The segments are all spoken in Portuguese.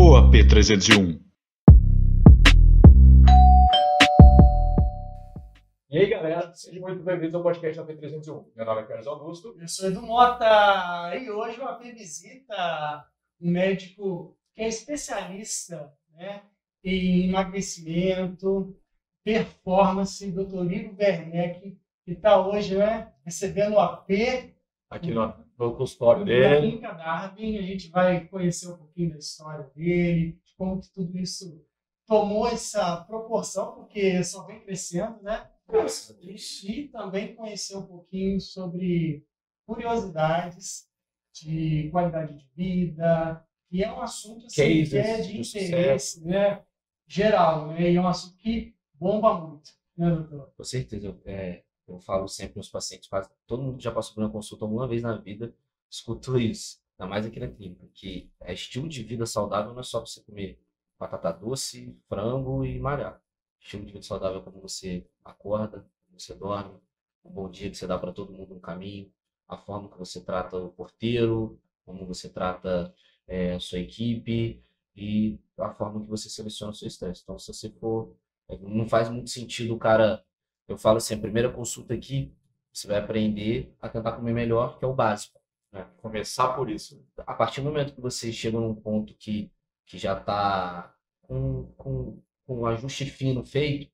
o AP301. E aí, galera, sejam muito bem-vindos ao podcast AP301. Meu nome é Carlos Augusto. Eu sou Edu Mota e hoje o AP visita um médico que é especialista, né, em emagrecimento, performance, Dr. Igor Werneck, que está hoje, né, recebendo o AP Aqui no consultório da dele. Clínica Darwin. A gente vai conhecer um pouquinho da história dele, de como que tudo isso tomou essa proporção, porque só vem crescendo, né? E também conhecer um pouquinho sobre curiosidades de qualidade de vida, que é um assunto assim, que é de interesse, né, geral, né? E é um assunto que bomba muito, né, doutor? Com certeza. Eu falo sempre aos pacientes, quase todo mundo que já passou por uma consulta alguma vez na vida, escutou isso, ainda mais aqui na clínica, que estilo de vida saudável não é só você comer batata doce, frango e malhar. Estilo de vida saudável é como você acorda, como você dorme, o bom dia que você dá para todo mundo no caminho, a forma que você trata o porteiro, como você trata a sua equipe e a forma que você seleciona o seu estresse. Então, se você for... Não faz muito sentido o cara... Eu falo assim, a primeira consulta aqui, você vai aprender a tentar comer melhor, que é o básico, né? Começar por isso. A partir do momento que você chega num ponto que já está com um ajuste fino feito,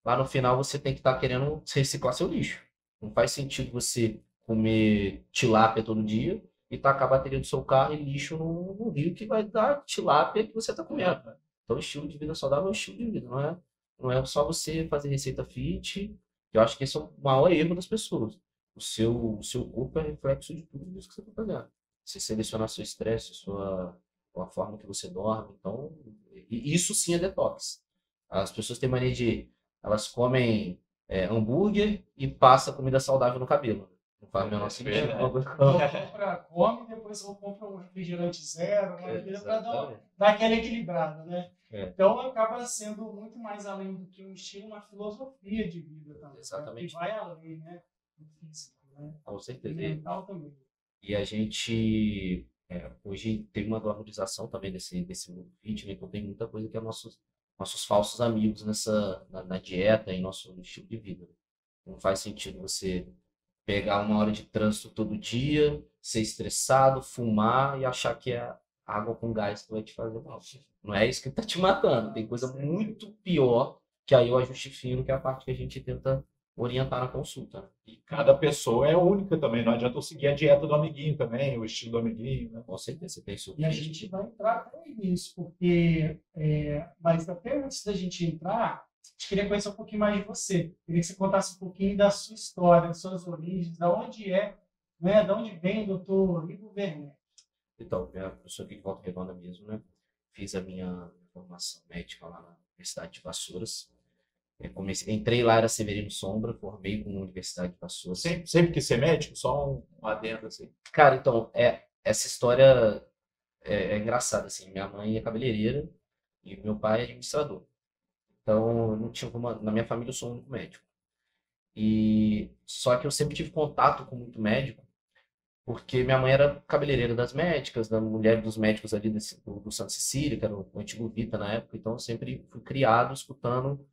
lá no final você tem que estar querendo reciclar seu lixo. Não faz sentido você comer tilápia todo dia e tacar a bateria do seu carro e lixo no rio que vai dar tilápia que você está comendo, né? Então, o estilo de vida saudável é um estilo de vida, não é só você fazer receita fit. Eu acho que esse é o maior erro das pessoas. O seu corpo é reflexo de tudo isso que você está fazendo. Você selecionar seu estresse, a forma que você dorme. Então, isso sim é detox. As pessoas têm mania elas comem hambúrguer e passa comida saudável no cabelo. Não faz o menor sentido. Come, depois compra um refrigerante zero, uma bebida para Exatamente. dar aquela equilibrada, né? É. Então acaba sendo muito mais além do que um estilo, uma filosofia de vida também. Exatamente. Né? Que vai além, né? Do físico, né? Com E certeza. mental também. E a gente hoje tem uma glamorização também desse mundo fitness, então tem muita coisa que é nossos falsos amigos na dieta e nosso estilo de vida. Não faz sentido você pegar uma hora de trânsito todo dia, ser estressado, fumar e achar que é água com gás que vai te fazer mal. Não é isso que está te matando. Tem coisa muito pior que aí o ajuste fino, que é a parte que a gente tenta orientar na consulta. E cada pessoa é única também. Não adianta eu seguir a dieta do amiguinho também, o estilo do amiguinho, né? Com certeza, você tem isso. E a gente vai entrar até nisso, porque, mas até antes da gente entrar, a gente queria conhecer um pouquinho mais de você. Queria que você contasse um pouquinho da sua história, das suas origens, da onde né, da onde vem o Dr. Igor Werneck. Então, eu sou aqui de Volta Redonda mesmo, né? Fiz a minha formação médica lá na Universidade de Vassouras. Entrei lá, era Severino Sombra, formei com a Universidade de Vassouras. Sempre quis ser médico? Só um adendo assim. Cara, então, essa história é engraçada, assim. Minha mãe é cabeleireira e meu pai é administrador. Então, eu não tinha na minha família eu sou o único médico. Só que eu sempre tive contato com muito médico, porque minha mãe era cabeleireira das médicas, da mulher dos médicos ali do Santa Cecília, que era o antigo Vita na época. Então, eu sempre fui criado escutando,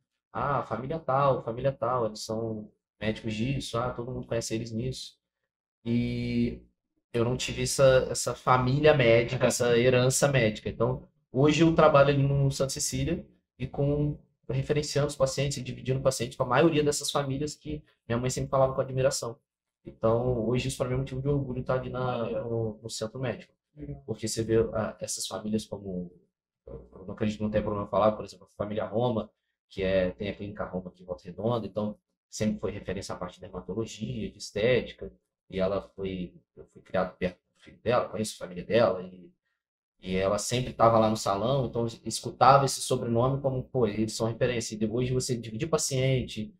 família tal, eles são médicos disso, todo mundo conhece eles nisso. E eu não tive essa família médica, essa herança médica. Então, hoje eu trabalho ali no Santa Cecília e referenciando os pacientes e dividindo pacientes com a maioria dessas famílias que minha mãe sempre falava com admiração. Então, hoje isso para mim é um motivo de orgulho estar ali no centro médico. Porque você vê essas famílias como... Eu não acredito que não tem problema falar, por exemplo, a família Roma, que tem a clínica Roma aqui em Volta Redonda, então sempre foi referência à parte de dermatologia, de estética, e eu fui criado perto do filho dela, conheço a família dela, e ela sempre estava lá no salão, então eu escutava esse sobrenome como, pô, eles são referência. E depois de você dividir paciente,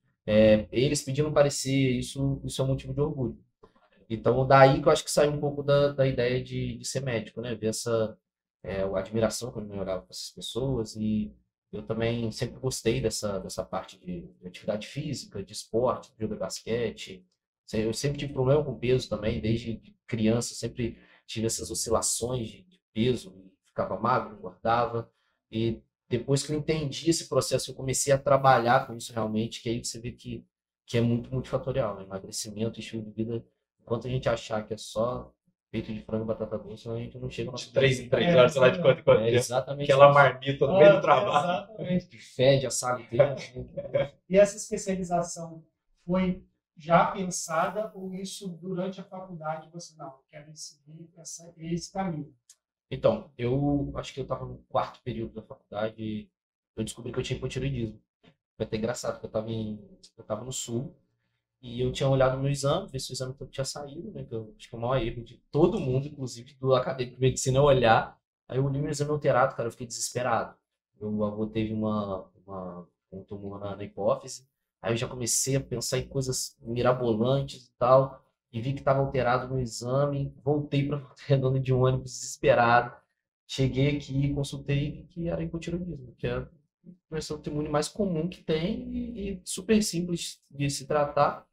eles pedindo parecer, isso é um motivo de orgulho. Então, daí que eu acho que saiu um pouco da ideia de ser médico, né? Ver a admiração quando eu olhava para essas pessoas, e eu também sempre gostei dessa parte de atividade física, de esporte, de jogar basquete. Eu sempre tive problema com peso também, desde criança, sempre tive essas oscilações de peso, ficava magro, engordava. E depois que eu entendi esse processo, eu comecei a trabalhar com isso realmente, que aí você vê que é muito multifatorial, né? Emagrecimento, estilo de vida. Enquanto a gente achar que é só peito de frango e batata doce, a gente não chega no De 3 em 3 horas, sei lá de quanto em quanto É tempo. exatamente Aquela isso. marmita no meio do trabalho. Exatamente. Que fede a sala inteira. E essa especialização foi já pensada ou isso durante a faculdade você não quer seguir esse caminho? Então, eu acho que eu estava no 4º período da faculdade e eu descobri que eu tinha hipotireoidismo. Foi até engraçado, porque eu tava no sul e eu tinha olhado no meu exame, ver se o exame todo tinha saído, né? Que eu acho que é o maior erro de todo mundo, inclusive do acadêmico de medicina, é olhar. Aí eu olhei meu exame alterado, cara, eu fiquei desesperado. Meu avô teve um tumor na hipófise, aí eu já comecei a pensar em coisas mirabolantes e tal, e vi que estava alterado no exame, voltei para Volta Redonda de um ônibus desesperado. Cheguei aqui, consultei e vi que era hipotireoidismo, que é a doença autoimune mais comum que tem e super simples de se tratar.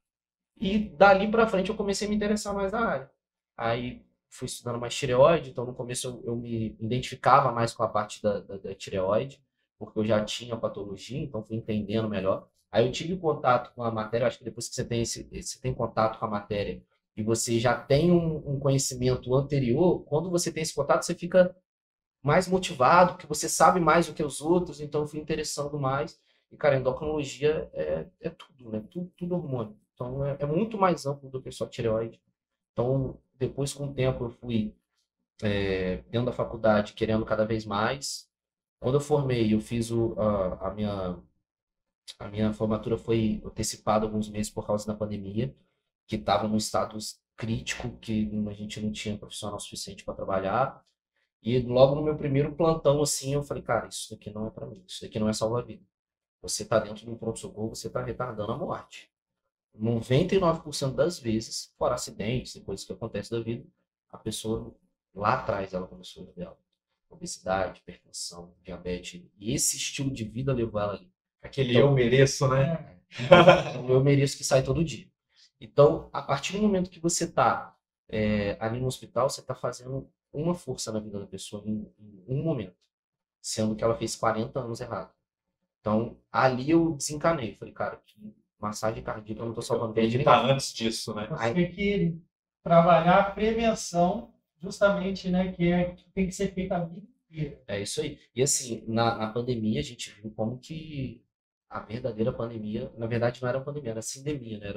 E dali para frente eu comecei a me interessar mais na área. Aí fui estudando mais tireoide, então no começo eu me identificava mais com a parte da tireoide, porque eu já tinha patologia, então fui entendendo melhor. Aí eu tive contato com a matéria, acho que depois que você tem contato com a matéria e você já tem um conhecimento anterior, quando você tem esse contato, você fica mais motivado, porque você sabe mais do que os outros, então eu fui interessando mais. E, cara, endocrinologia é tudo, né? Tudo hormônio. Então é muito mais amplo do que só tireoide. Então, depois, com o tempo, eu fui dentro da faculdade querendo cada vez mais. Quando eu formei, eu fiz a minha formatura foi antecipada alguns meses por causa da pandemia, que estava num status crítico, que a gente não tinha profissional suficiente para trabalhar. E logo no meu primeiro plantão, assim, eu falei, cara, isso daqui não é para mim, isso daqui não é salva-vida. Você está dentro de um pronto-socorro, você está retardando a morte. 99% das vezes, fora acidentes e coisas que acontecem da vida, a pessoa lá atrás ela começou a dela. Obesidade, hipertensão, diabetes. E esse estilo de vida levou ela ali. Aquele eu mereço, né? Eu mereço que sai todo dia. Então, a partir do momento que você está ali no hospital, você está fazendo uma força na vida da pessoa em um momento, sendo que ela fez 40 anos errado. Então, ali eu desencanei. Falei, cara, que massagem cardíaca eu não tô salvando Tem que estar antes disso, né? Você tem que trabalhar a prevenção, justamente, né, que tem que ser feita a vida inteira. É isso aí. E assim, na pandemia, a gente viu como que a verdadeira pandemia, na verdade, não era pandemia, era sindemia, né?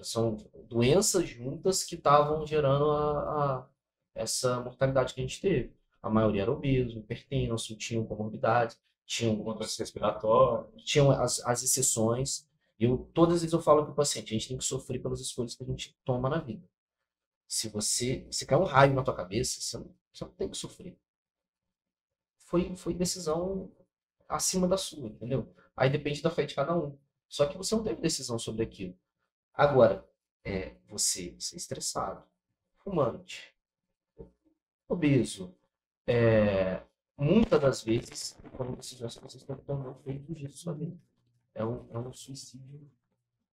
São doenças juntas que estavam gerando essa mortalidade que a gente teve. A maioria era obeso, hipertenso, tinham comorbidades, tinham Doença respiratória. tinham as exceções. Todas as vezes eu falo para o paciente, a gente tem que sofrer pelas escolhas que a gente toma na vida. Se cai um raio na tua cabeça, você não tem que sofrer. Foi decisão acima da sua, entendeu? Aí depende da fé de cada um. Só que você não teve decisão sobre aquilo. Agora, você ser estressado, fumante, obeso, muitas das vezes, quando você estão tomando feito disso sua vida. É um suicídio.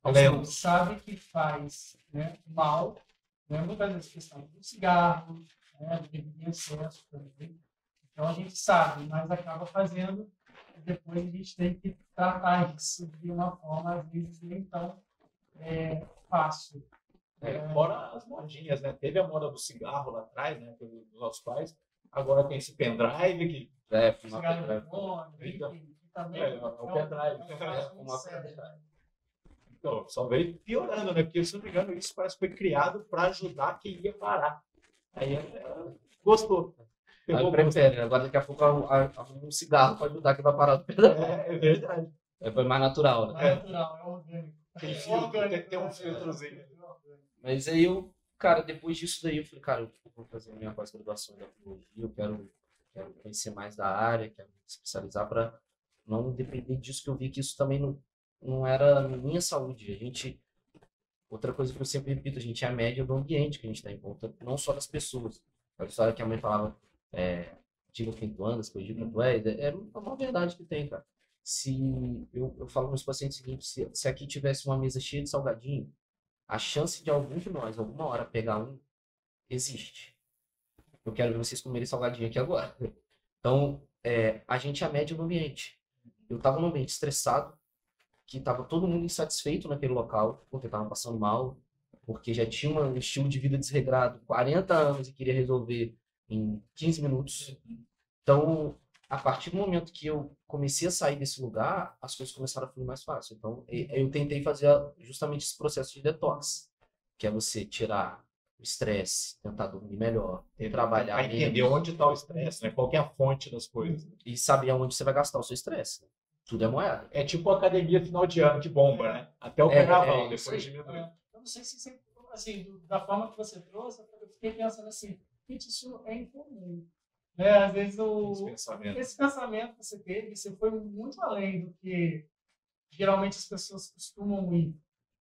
Você não sabe que faz, né, mal, né, muitas vezes questão do cigarro, né, do bebida em excesso também. Então a gente sabe, mas acaba fazendo e depois a gente tem que tratar isso de uma forma, às vezes, nem tão fácil. Fora as modinhas, né? Teve a moda do cigarro lá atrás, né? Dos nossos pais. Agora tem esse pendrive que Cigarro eletrônico, enfim, que também o pendrive. uma série, né? Então, só veio piorando, né? Porque, se não me engano, isso parece que foi criado para ajudar quem ia parar. Aí gostou. Aí prefere, agora daqui a pouco um cigarro para ajudar quem vai parar do pedal. É verdade. Foi mais natural, né? É natural, é orgânico. Tem filtro, tem que ter um filtrozinho. Mas aí cara, depois disso daí, eu falei, cara, eu vou fazer minha pós-graduação em endocrinologia, eu quero conhecer mais da área, quero me especializar para não depender disso, que eu vi que isso também não era minha saúde. Outra coisa que eu sempre repito, a gente é a média do ambiente que a gente está em conta, não só das pessoas. A história que a mãe falava, diga quem tu andas, que eu digo quem tu és, é uma verdade que tem, cara. Se eu falo para os pacientes o seguinte, se aqui tivesse uma mesa cheia de salgadinho, a chance de algum de nós, alguma hora, pegar um, existe. Eu quero ver vocês comerem salgadinho aqui agora. Então, a gente é a média no ambiente. Eu estava num ambiente estressado, que estava todo mundo insatisfeito naquele local, porque estava passando mal, porque já tinha um estilo de vida desregrado, 40 anos e queria resolver em 15 minutos. Então, a partir do momento que eu comecei a sair desse lugar, as coisas começaram a fluir mais fácil. Então, eu tentei fazer justamente esse processo de detox, que é você tirar o estresse, tentar dormir melhor, trabalhar Para entender menos onde está o estresse, né? Qual que é a fonte das coisas. e saber aonde você vai gastar o seu estresse. Tudo é moeda. É tipo a academia final de ano que bomba, né? Até o carnaval, depois diminui. Eu não sei se você, assim, da forma que você trouxe, eu fiquei pensando assim, gente, isso é incomum. Né? Às vezes esse pensamento que você teve, você foi muito além do que geralmente as pessoas costumam ir.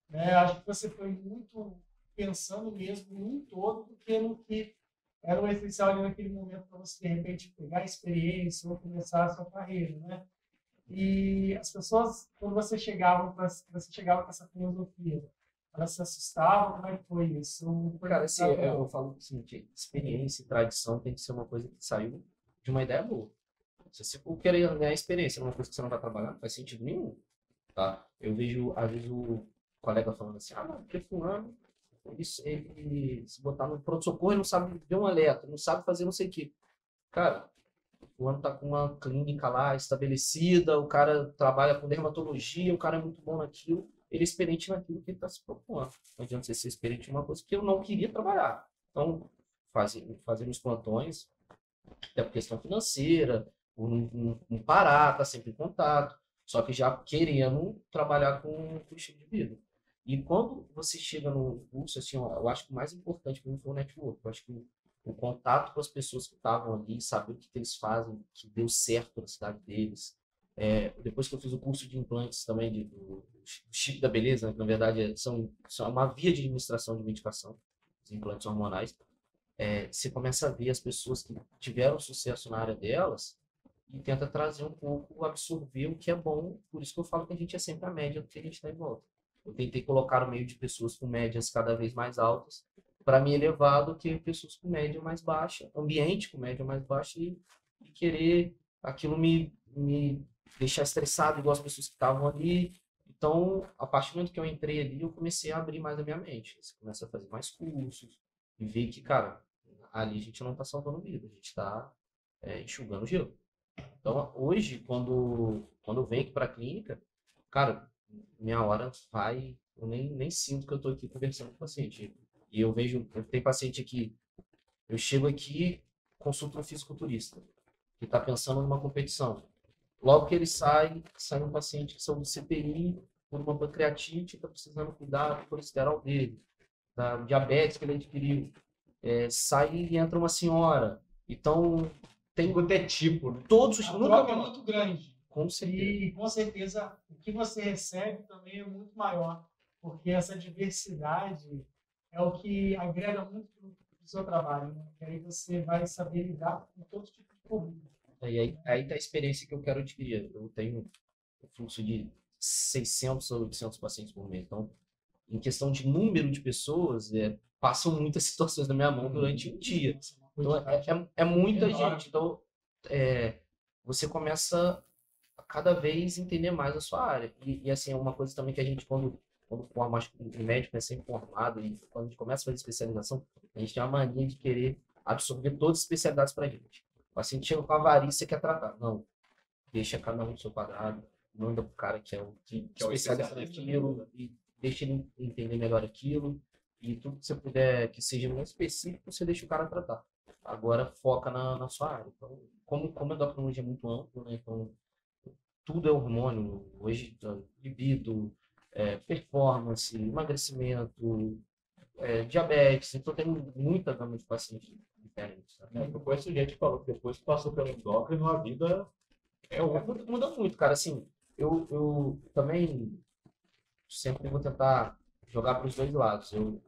Né? Acho que você foi muito pensando mesmo em um todo do que no que era o essencial ali naquele momento para você, de repente, pegar a experiência ou começar a sua carreira. Né? E as pessoas, quando você chegava com essa filosofia, elas se assustavam? Como é que foi isso? Cara, assim, eu falo o seguinte, experiência e tradição tem que ser uma coisa que saiu de uma ideia boa. Se você for querer ganhar experiência numa coisa que você não vai trabalhar, não faz sentido nenhum, tá? Eu vejo, às vezes, o colega falando assim, não, porque fulano, ele se botar no pronto-socorro, ele não sabe ver um alerta, não sabe fazer não sei o quê. Cara, o fulano tá com uma clínica lá estabelecida, o cara trabalha com dermatologia, o cara é muito bom naquilo, ele é experiente naquilo que ele está se propondo. Não adianta você ser experiente em uma coisa que eu não queria trabalhar. Então, fazer os plantões, até por questão financeira, por não parar, tá sempre em contato, só que já querendo trabalhar com o estilo de vida. E quando você chega no curso, assim, ó, eu acho que o mais importante para mim foi o network. Eu acho que o contato com as pessoas que estavam ali, saber o que eles fazem, que deu certo na cidade deles. Depois que eu fiz o curso de implantes também, do chip da beleza, que na verdade são uma via de administração de medicação, os implantes hormonais, você começa a ver as pessoas que tiveram sucesso na área delas e tenta trazer um pouco, absorver o que é bom. Por isso que eu falo que a gente é sempre a média do que a gente está em volta. Eu tentei colocar no meio de pessoas com médias cada vez mais altas, para mim elevado que pessoas com média mais baixa, ambiente com média mais baixa e querer aquilo me deixar estressado igual as pessoas que estavam ali. Então, a partir do momento que eu entrei ali, eu comecei a abrir mais a minha mente. Você começa a fazer mais cursos e ver que, cara, ali a gente não está salvando vida, a gente está enxugando gelo. Então, hoje, quando eu venho aqui para a clínica, cara, minha hora vai, eu nem sinto que eu estou aqui conversando com o paciente. E eu tenho paciente aqui, eu chego aqui, consulto um fisiculturista, que está pensando numa competição. Logo que ele sai um paciente que saiu do CTI por uma pancreatite, está precisando cuidar do colesterol dele, da diabetes que ele adquiriu. Sai e entra uma senhora. Então, tem até tipo, né? Todos os a troca é muito grande. Com certeza. E com certeza o que você recebe também é muito maior, porque essa diversidade é o que agrega muito no seu trabalho, né? Que aí você vai saber lidar com todo tipo de público. Aí tá a experiência que eu quero adquirir. Eu tenho um fluxo de 600 ou 800 pacientes por mês. Então, em questão de número de pessoas, passam muitas situações na minha mão durante um dia. Então, é muita gente. Então, você começa a cada vez entender mais a sua área. E assim, é uma coisa também que a gente, quando forma, acho que o médico é sempre formado, e quando a gente começa a fazer especialização, a gente tem a mania de querer absorver todas as especialidades para a gente. O paciente chega com a varícia e quer tratar. Não. Deixa cada um no seu quadrado, manda pro cara que é o especialista naquilo, e deixa ele entender melhor aquilo. E tudo que você puder que seja mais específico, você deixa o cara tratar. Agora foca na sua área. Então, como a endocrinologia é muito ampla, né? Então, tudo é hormônio. Hoje, libido, performance, emagrecimento, diabetes. Então, tem muita gama de pacientes diferentes. Tá? Eu conheço gente que falou que depois que passou pelo endócrino, a vida muda muito, cara. Assim, eu também sempre vou tentar jogar para os dois lados. Eu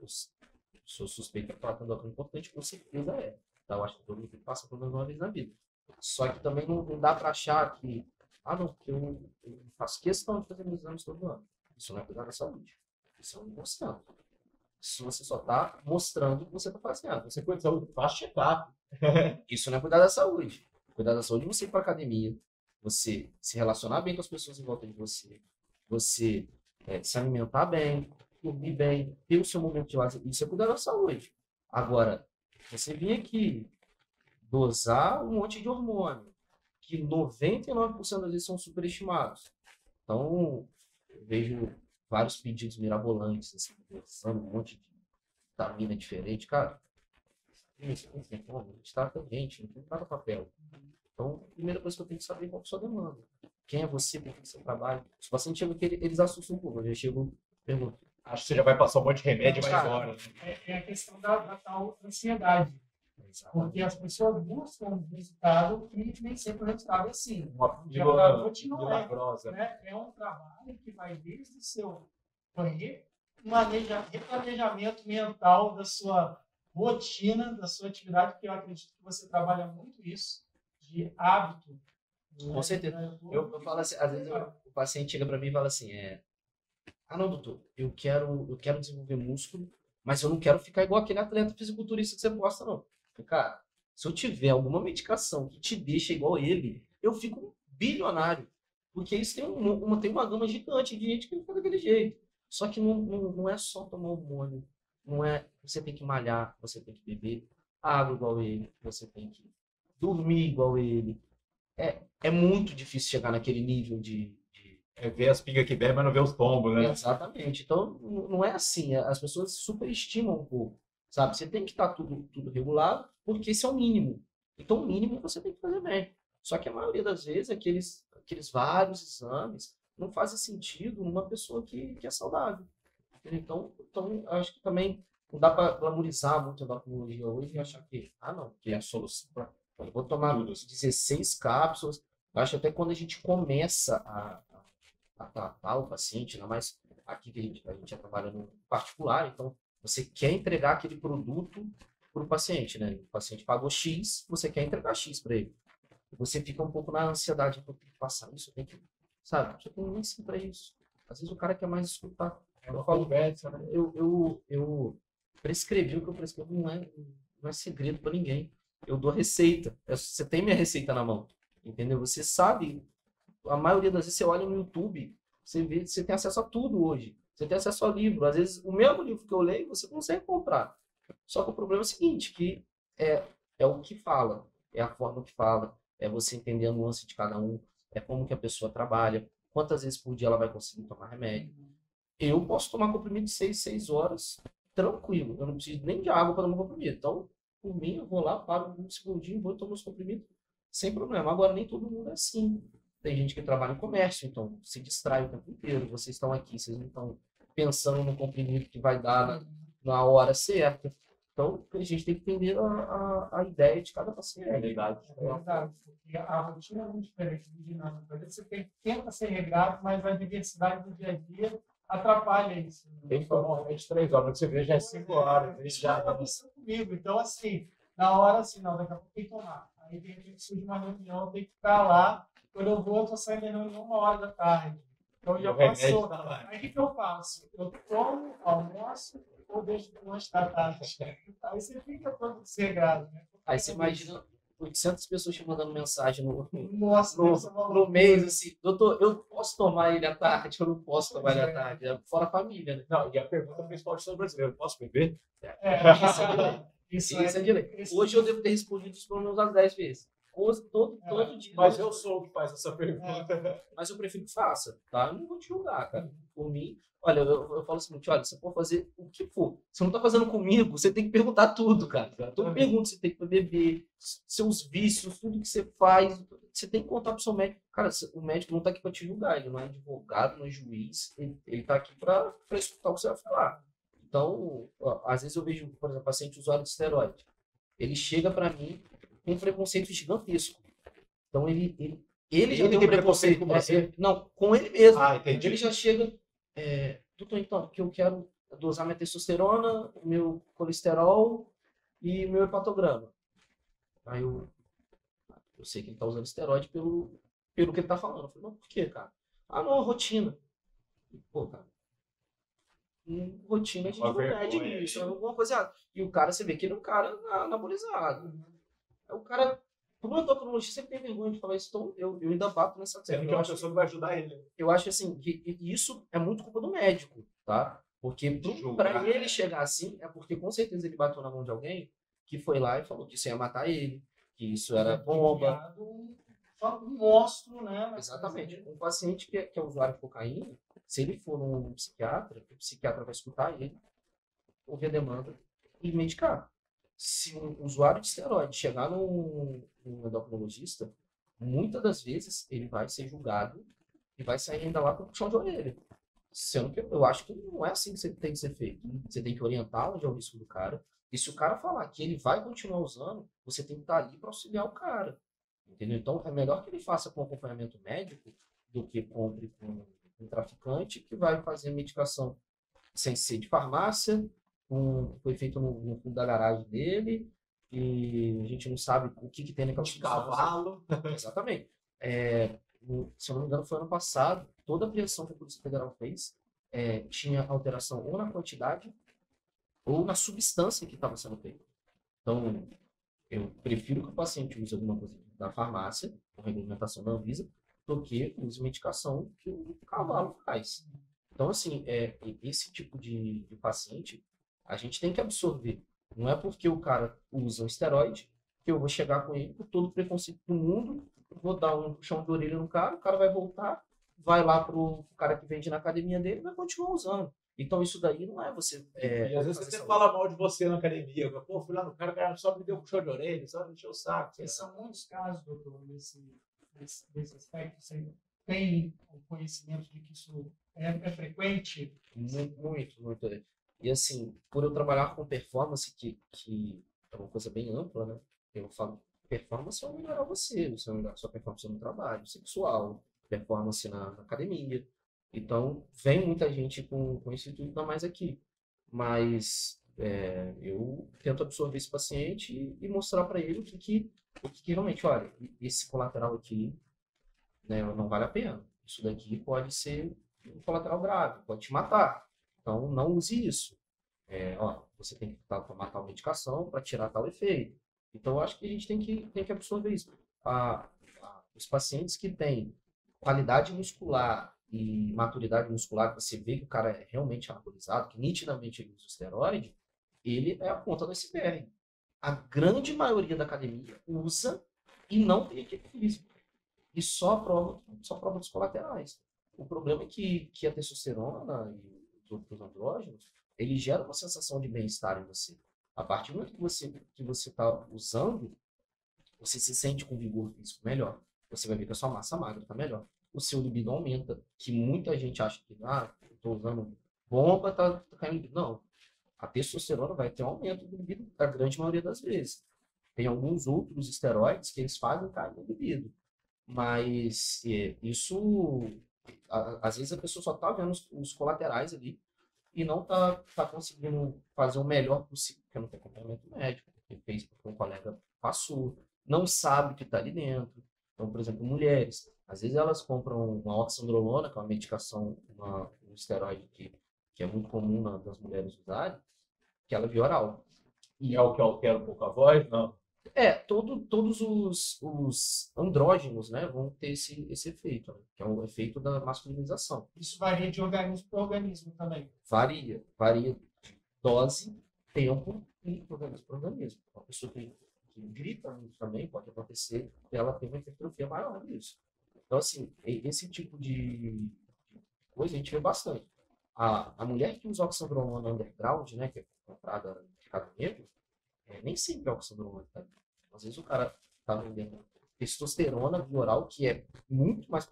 sou suspeito de falar que o endócrino é importante, com certeza é. Então, eu acho que todo mundo passa pelo menos uma vez na vida. Só que também não dá para achar que, não, porque eu faço questão de fazer meus exames todo ano. Isso não é cuidar da saúde. Isso é um mostrando. Isso você só está mostrando o que você está fazendo. Você cuida da saúde, faz check-up. Isso não é cuidar da saúde. Cuidar da saúde, você ir para academia, você se relacionar bem com as pessoas em volta de você, você se alimentar bem, dormir bem, ter o seu momento de lazer, isso é cuidar da saúde. Agora, você vir aqui dosar um monte de hormônio, que 99% das vezes são superestimados. Então, eu vejo vários pedidos mirabolantes, assim, pensando um monte de vitamina diferente, cara. Isso não tem como, a gente está gente, não tem nada papel. Então, a primeira coisa que eu tenho que saber é qual é a sua demanda. Quem é você, por que você trabalha. Os pacientes chegam aqui, eles assustam um pouco. Eu chego e pergunto. Acho que você já vai passar um monte de remédio e vai Cara, embora. É a questão da tal ansiedade. Porque as pessoas buscam um resultado e nem sempre o resultado é assim. Uma rotina milagrosa. né? É um trabalho que vai desde o seu replanejamento mental da sua rotina, da sua atividade, porque eu acredito que você trabalha muito isso, de hábito. Com certeza. Eu falo assim, às vezes o paciente chega para mim e fala assim, não, doutor, eu quero desenvolver músculo, mas eu não quero ficar igual aquele atleta fisiculturista que você posta, não. Cara, se eu tiver alguma medicação que te deixa igual ele, eu fico bilionário. Porque isso tem uma gama gigante de gente que fica daquele jeito. Só que não é só tomar hormônio. Não é, você tem que malhar, você tem que beber água igual ele, você tem que dormir igual ele. É muito difícil chegar naquele nível de ver as pingas que bebe, mas não ver os tombos, né? Exatamente. Então, não é assim. As pessoas superestimam um pouco, sabe? Você tem que estar tudo regulado, porque esse é o mínimo. Então, o mínimo você tem que fazer bem. Só que a maioria das vezes, aqueles vários exames não fazem sentido numa pessoa que é saudável. Então, acho que também não dá para glamorizar muito a endocrinologia hoje e achar que, não, que é a solução. Eu vou tomar 16 cápsulas. Eu acho até quando a gente começa a tratar o paciente, ainda mais aqui que a gente já trabalha no particular, então você quer entregar aquele produto para o paciente, né? O paciente pagou X, você quer entregar X para ele. Você fica um pouco na ansiedade, eu tenho que passar isso, eu tenho que, sabe? Você tem nem sim para isso. Às vezes o cara quer mais escutar. Eu falo, eu prescrevi o que eu prescrevo, não é segredo para ninguém. Eu dou receita. Você tem minha receita na mão, entendeu? Você sabe. A maioria das vezes você olha no YouTube, você vê, você tem acesso a tudo hoje. Você tem acesso a livro. Às vezes, o mesmo livro que eu leio, você consegue comprar. Só que o problema é o seguinte, que é o que fala, é a forma que fala, é você entender a nuance de cada um, é como que a pessoa trabalha, quantas vezes por dia ela vai conseguir tomar remédio. Eu posso tomar comprimido de 6 horas, tranquilo. Eu não preciso nem de água para tomar comprimido. Então, por mim, eu vou lá, paro um segundinho, vou tomar os comprimidos, sem problema. Agora, nem todo mundo é assim. Tem gente que trabalha em comércio, então se distrai o tempo inteiro. Vocês estão aqui, vocês não estão pensando no comprimido que vai dar na hora certa. Então, a gente tem que entender a ideia de cada paciente. É verdade. Porque a rotina é muito diferente do dinâmico. Você tenta ser regrado, mas a diversidade do dia a dia atrapalha isso. Tem que tomar realmente 3 horas, você vê, já é 5 horas. Isso já aconteceu comigo. Então, assim, na hora, assim, não, daqui a pouco tem que tomar. Aí, de repente, surge uma reunião, tem que ficar lá. Quando eu vou, eu estou saindo da reunião 1h da tarde. Então, já passou. Aí, o que eu faço? Eu tomo, almoço, ou deixo para o lanche da tarde. Aí você fica todo desregrado, né? Aí você imagina 800 pessoas te mandando mensagem no Nossa, mês, assim, doutor, eu posso tomar ele à tarde? Eu não posso tomar ele à tarde. É fora a família, né? Não, e a pergunta principal do brasileiro, posso beber? Isso é de lei. Hoje eu devo ter respondido isso pelo menos umas 10 vezes. Todo dia. Mas eu sou o que faz essa pergunta. Mas eu prefiro que faça, tá? Eu não vou te julgar, cara. Por mim, olha, eu falo o seguinte, olha, você pode fazer o que for. Se não tá fazendo comigo, você tem que perguntar tudo, cara. Tudo pergunta, você tem que beber, seus vícios, tudo que você faz. Você tem que contar pro seu médico. Cara, o médico não tá aqui pra te julgar, ele não é advogado, não é juiz, ele tá aqui pra escutar o que você vai falar. Então, às vezes eu vejo, por exemplo, paciente usuário de esteroide. Ele chega pra mim com um preconceito gigantesco. Então, ele já tem um preconceito com você? Não, com ele mesmo. Entendi. Ele já chega, doutor, então, que eu quero dosar minha testosterona, meu colesterol e meu hepatograma. Aí eu sei que ele está usando esteroide pelo que ele está falando. Eu falei, não, por quê, cara? Não, rotina. Pô, cara, rotina a gente não mede isso, alguma coisa. E o cara, você vê que ele é um cara anabolizado. O cara O endocrinologista sempre tem vergonha de falar isso, então eu ainda bato nessa Sendo tecla. que é uma pessoa que vai ajudar ele. Eu acho assim, que isso é muito culpa do médico, tá? Porque Julgar. para ele chegar assim, é porque com certeza ele bateu na mão de alguém que foi lá e falou que isso ia matar ele, que isso era bomba. Só um monstro, né? Exatamente. Um paciente que é usuário de cocaína, se ele for um psiquiatra, o psiquiatra vai escutar ele, ouvir a demanda e medicar. Se um usuário de esteroide chegar num endocrinologista, muitas das vezes ele vai ser julgado e vai sair ainda lá com o puxão de orelha. Sendo que eu acho que não é assim que você tem que ser feito. Você tem que orientar onde é o risco do cara. E se o cara falar que ele vai continuar usando, você tem que estar ali para auxiliar o cara. Entendeu? Então, é melhor que ele faça com acompanhamento médico do que compre com um traficante que vai fazer medicação sem ser de farmácia, foi feito no fundo da garagem dele, e a gente não sabe o que tem naquela De cavalo. Exatamente. Se eu não me engano, foi ano passado, toda a apreensão que a Polícia Federal fez tinha alteração ou na quantidade ou na substância que estava sendo feita. Então, eu prefiro que o paciente use alguma coisa da farmácia, com regulamentação da Anvisa, do que use medicação que o cavalo faz. Então, assim, esse tipo de paciente, a gente tem que absorver. Não é porque o cara usa um esteroide que eu vou chegar com ele com todo o preconceito do mundo, vou dar um puxão de orelha no cara, o cara vai voltar, vai lá pro cara que vende na academia dele e vai continuar usando. Então, isso daí não é você... E às vezes você fala mal de você na academia. Pô, fui lá no cara só me deu um puxão de orelha, só me encheu o saco. São muitos casos, doutor, nesse aspecto. Você tem o conhecimento de que isso é frequente? Muito, muito. E assim, por eu trabalhar com performance, que é uma coisa bem ampla, né? Eu falo, performance é melhorar você vai melhorar sua performance no trabalho, sexual, performance na academia. Então, vem muita gente com esse intuito, ainda mais aqui. Mas eu tento absorver esse paciente e mostrar para ele o que realmente, olha, esse colateral aqui, né, não vale a pena. Isso daqui pode ser um colateral grave, pode te matar. Então, não use isso. Você tem que tomar tal medicação para tirar tal efeito. Então, eu acho que a gente tem que absorver isso. Os pacientes que têm qualidade muscular e maturidade muscular, que você vê que o cara é realmente anabolizado, que nitidamente ele usa o esteroide, ele é a ponta do iceberg. A grande maioria da academia usa e não tem equipe física. E só prova dos colaterais. O problema é que a testosterona e os outros andrógenos, ele gera uma sensação de bem-estar em você. A partir do momento que você está usando, você se sente com vigor físico melhor. Você vai ver que a sua massa magra está melhor. O seu libido aumenta, que muita gente acha que, eu estou usando bomba, tá caindo libido. Não. A testosterona vai ter um aumento do libido a grande maioria das vezes. Tem alguns outros esteroides que eles fazem cair no libido. Mas isso, às vezes a pessoa só está vendo os colaterais ali e não está conseguindo fazer o melhor possível, porque não tem acompanhamento médico, porque fez porque um colega passou, não sabe o que está ali dentro. Então, por exemplo, mulheres, às vezes elas compram uma oxandrolona, que é uma medicação, um esteroide que é muito comum nas mulheres usarem, que ela é via oral. E é o que altera um pouco a voz? Não. Todos os andrógenos, né, vão ter esse efeito, né, que é o efeito da masculinização. Isso varia de organismo para organismo também. Varia de dose, tempo e organismo para organismo. Uma pessoa que grita muito também pode acontecer ela ter uma hipertrofia maior disso. Então, assim, esse tipo de coisa a gente vê bastante. A mulher que usa oxandrolona underground, né, que é comprada no mercado negro, nem sempre é oxandrolona, tá? Às vezes o cara tá vendendo testosterona via oral, que é muito mais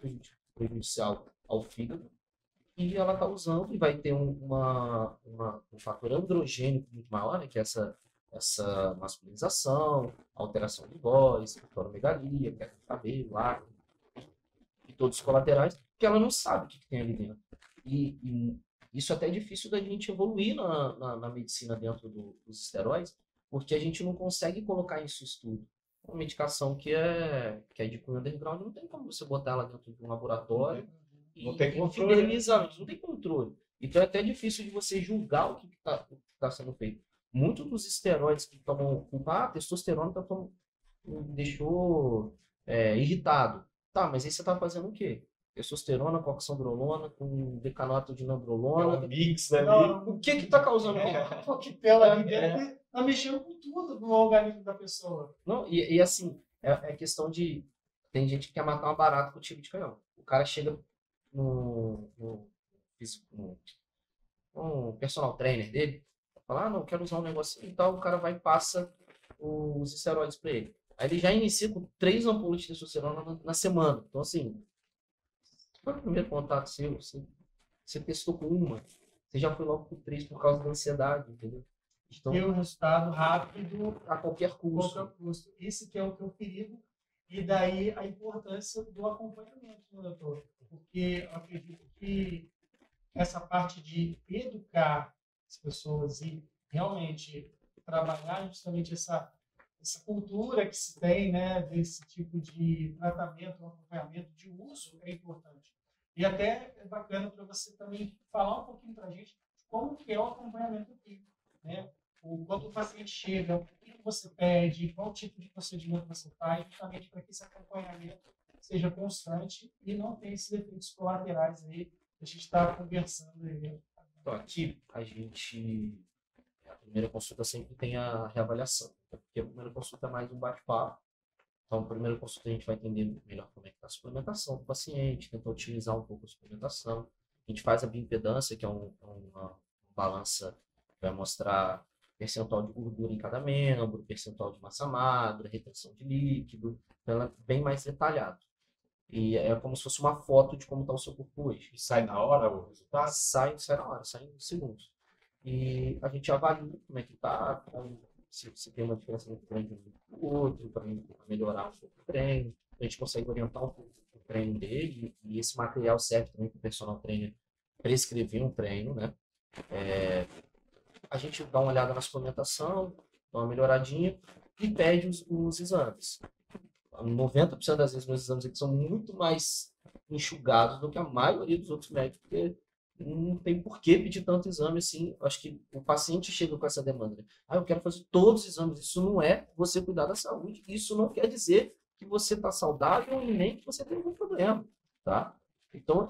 prejudicial ao fígado, e ela tá usando e vai ter um fator androgênico muito maior, né, que é essa masculinização, alteração de voz, megalia, queda de cabelo, acne, e todos os colaterais, que ela não sabe o que tem ali dentro. E isso até é difícil da gente evoluir na medicina dentro dos esteroides, porque a gente não consegue colocar isso em estudo. Uma medicação que é de cunho underground, não tem como você botar ela dentro de um laboratório não tem controle, fidelizar, não tem controle. Então é até difícil de você julgar o que está sendo feito. Muitos dos esteroides que tomam, testosterona está me deixou irritado. Tá, mas aí você tá fazendo o quê? Testosterona com oxandrolona, com decanoato de É nandrolona. um mix ali. Não, O que que tá causando isso? o coquetel ali dentro tá mexendo com tudo no organismo da pessoa. Não, e assim, é questão de. Tem gente que quer matar uma barata com tiro de canhão. O cara chega no personal trainer dele, fala, ah, não, quero usar um negocinho e tal, o cara vai e passa os esteroides pra ele. Aí ele já inicia com 3 ampolas de testosterona na semana. Então, assim, foi o primeiro contato seu, você testou com uma, você já foi logo com 3 por causa da ansiedade, entendeu? Então, Ter um resultado rápido a qualquer custo. qualquer custo. Esse que é o perigo, e daí a importância do acompanhamento, né, doutor? Porque eu acredito que essa parte de educar as pessoas e realmente trabalhar justamente essa cultura que se tem, né, desse tipo de tratamento, acompanhamento, de uso, é importante. E até é bacana para você também falar um pouquinho para a gente como que é o acompanhamento aqui, né? Quando o paciente chega, o que você pede, qual tipo de procedimento você faz, justamente para que esse acompanhamento seja constante e não tenha esses efeitos colaterais aí que a gente está conversando aí. Então, aqui a primeira consulta sempre tem a reavaliação, né? Porque a primeira consulta é mais um bate-papo. Então, a primeira consulta a gente vai entender melhor como é que está a suplementação do paciente, tentar otimizar um pouco a suplementação. A gente faz a bioimpedância, que é uma balança que vai mostrar percentual de gordura em cada membro, percentual de massa magra, retenção de líquido. Então, ela é bem mais detalhada. E é como se fosse uma foto de como está o seu corpo hoje. E sai na hora o resultado? Sai na hora, sai em segundos. E a gente avalia como é que tá, se tem uma diferença muito grande um do outro, para melhorar um pouco o treino. A gente consegue orientar um pouco o treino dele, e esse material serve também para o personal trainer prescrever um treino, né? A gente dá uma olhada na suplementação, dá uma melhoradinha e pede os exames. 90% das vezes meus exames aqui são muito mais enxugados do que a maioria dos outros médicos, porque não tem por que pedir tanto exame assim. Acho que o paciente chega com essa demanda, né? Ah, eu quero fazer todos os exames. Isso não é você cuidar da saúde. Isso não quer dizer que você está saudável e nem que você tem algum problema, tá? Então,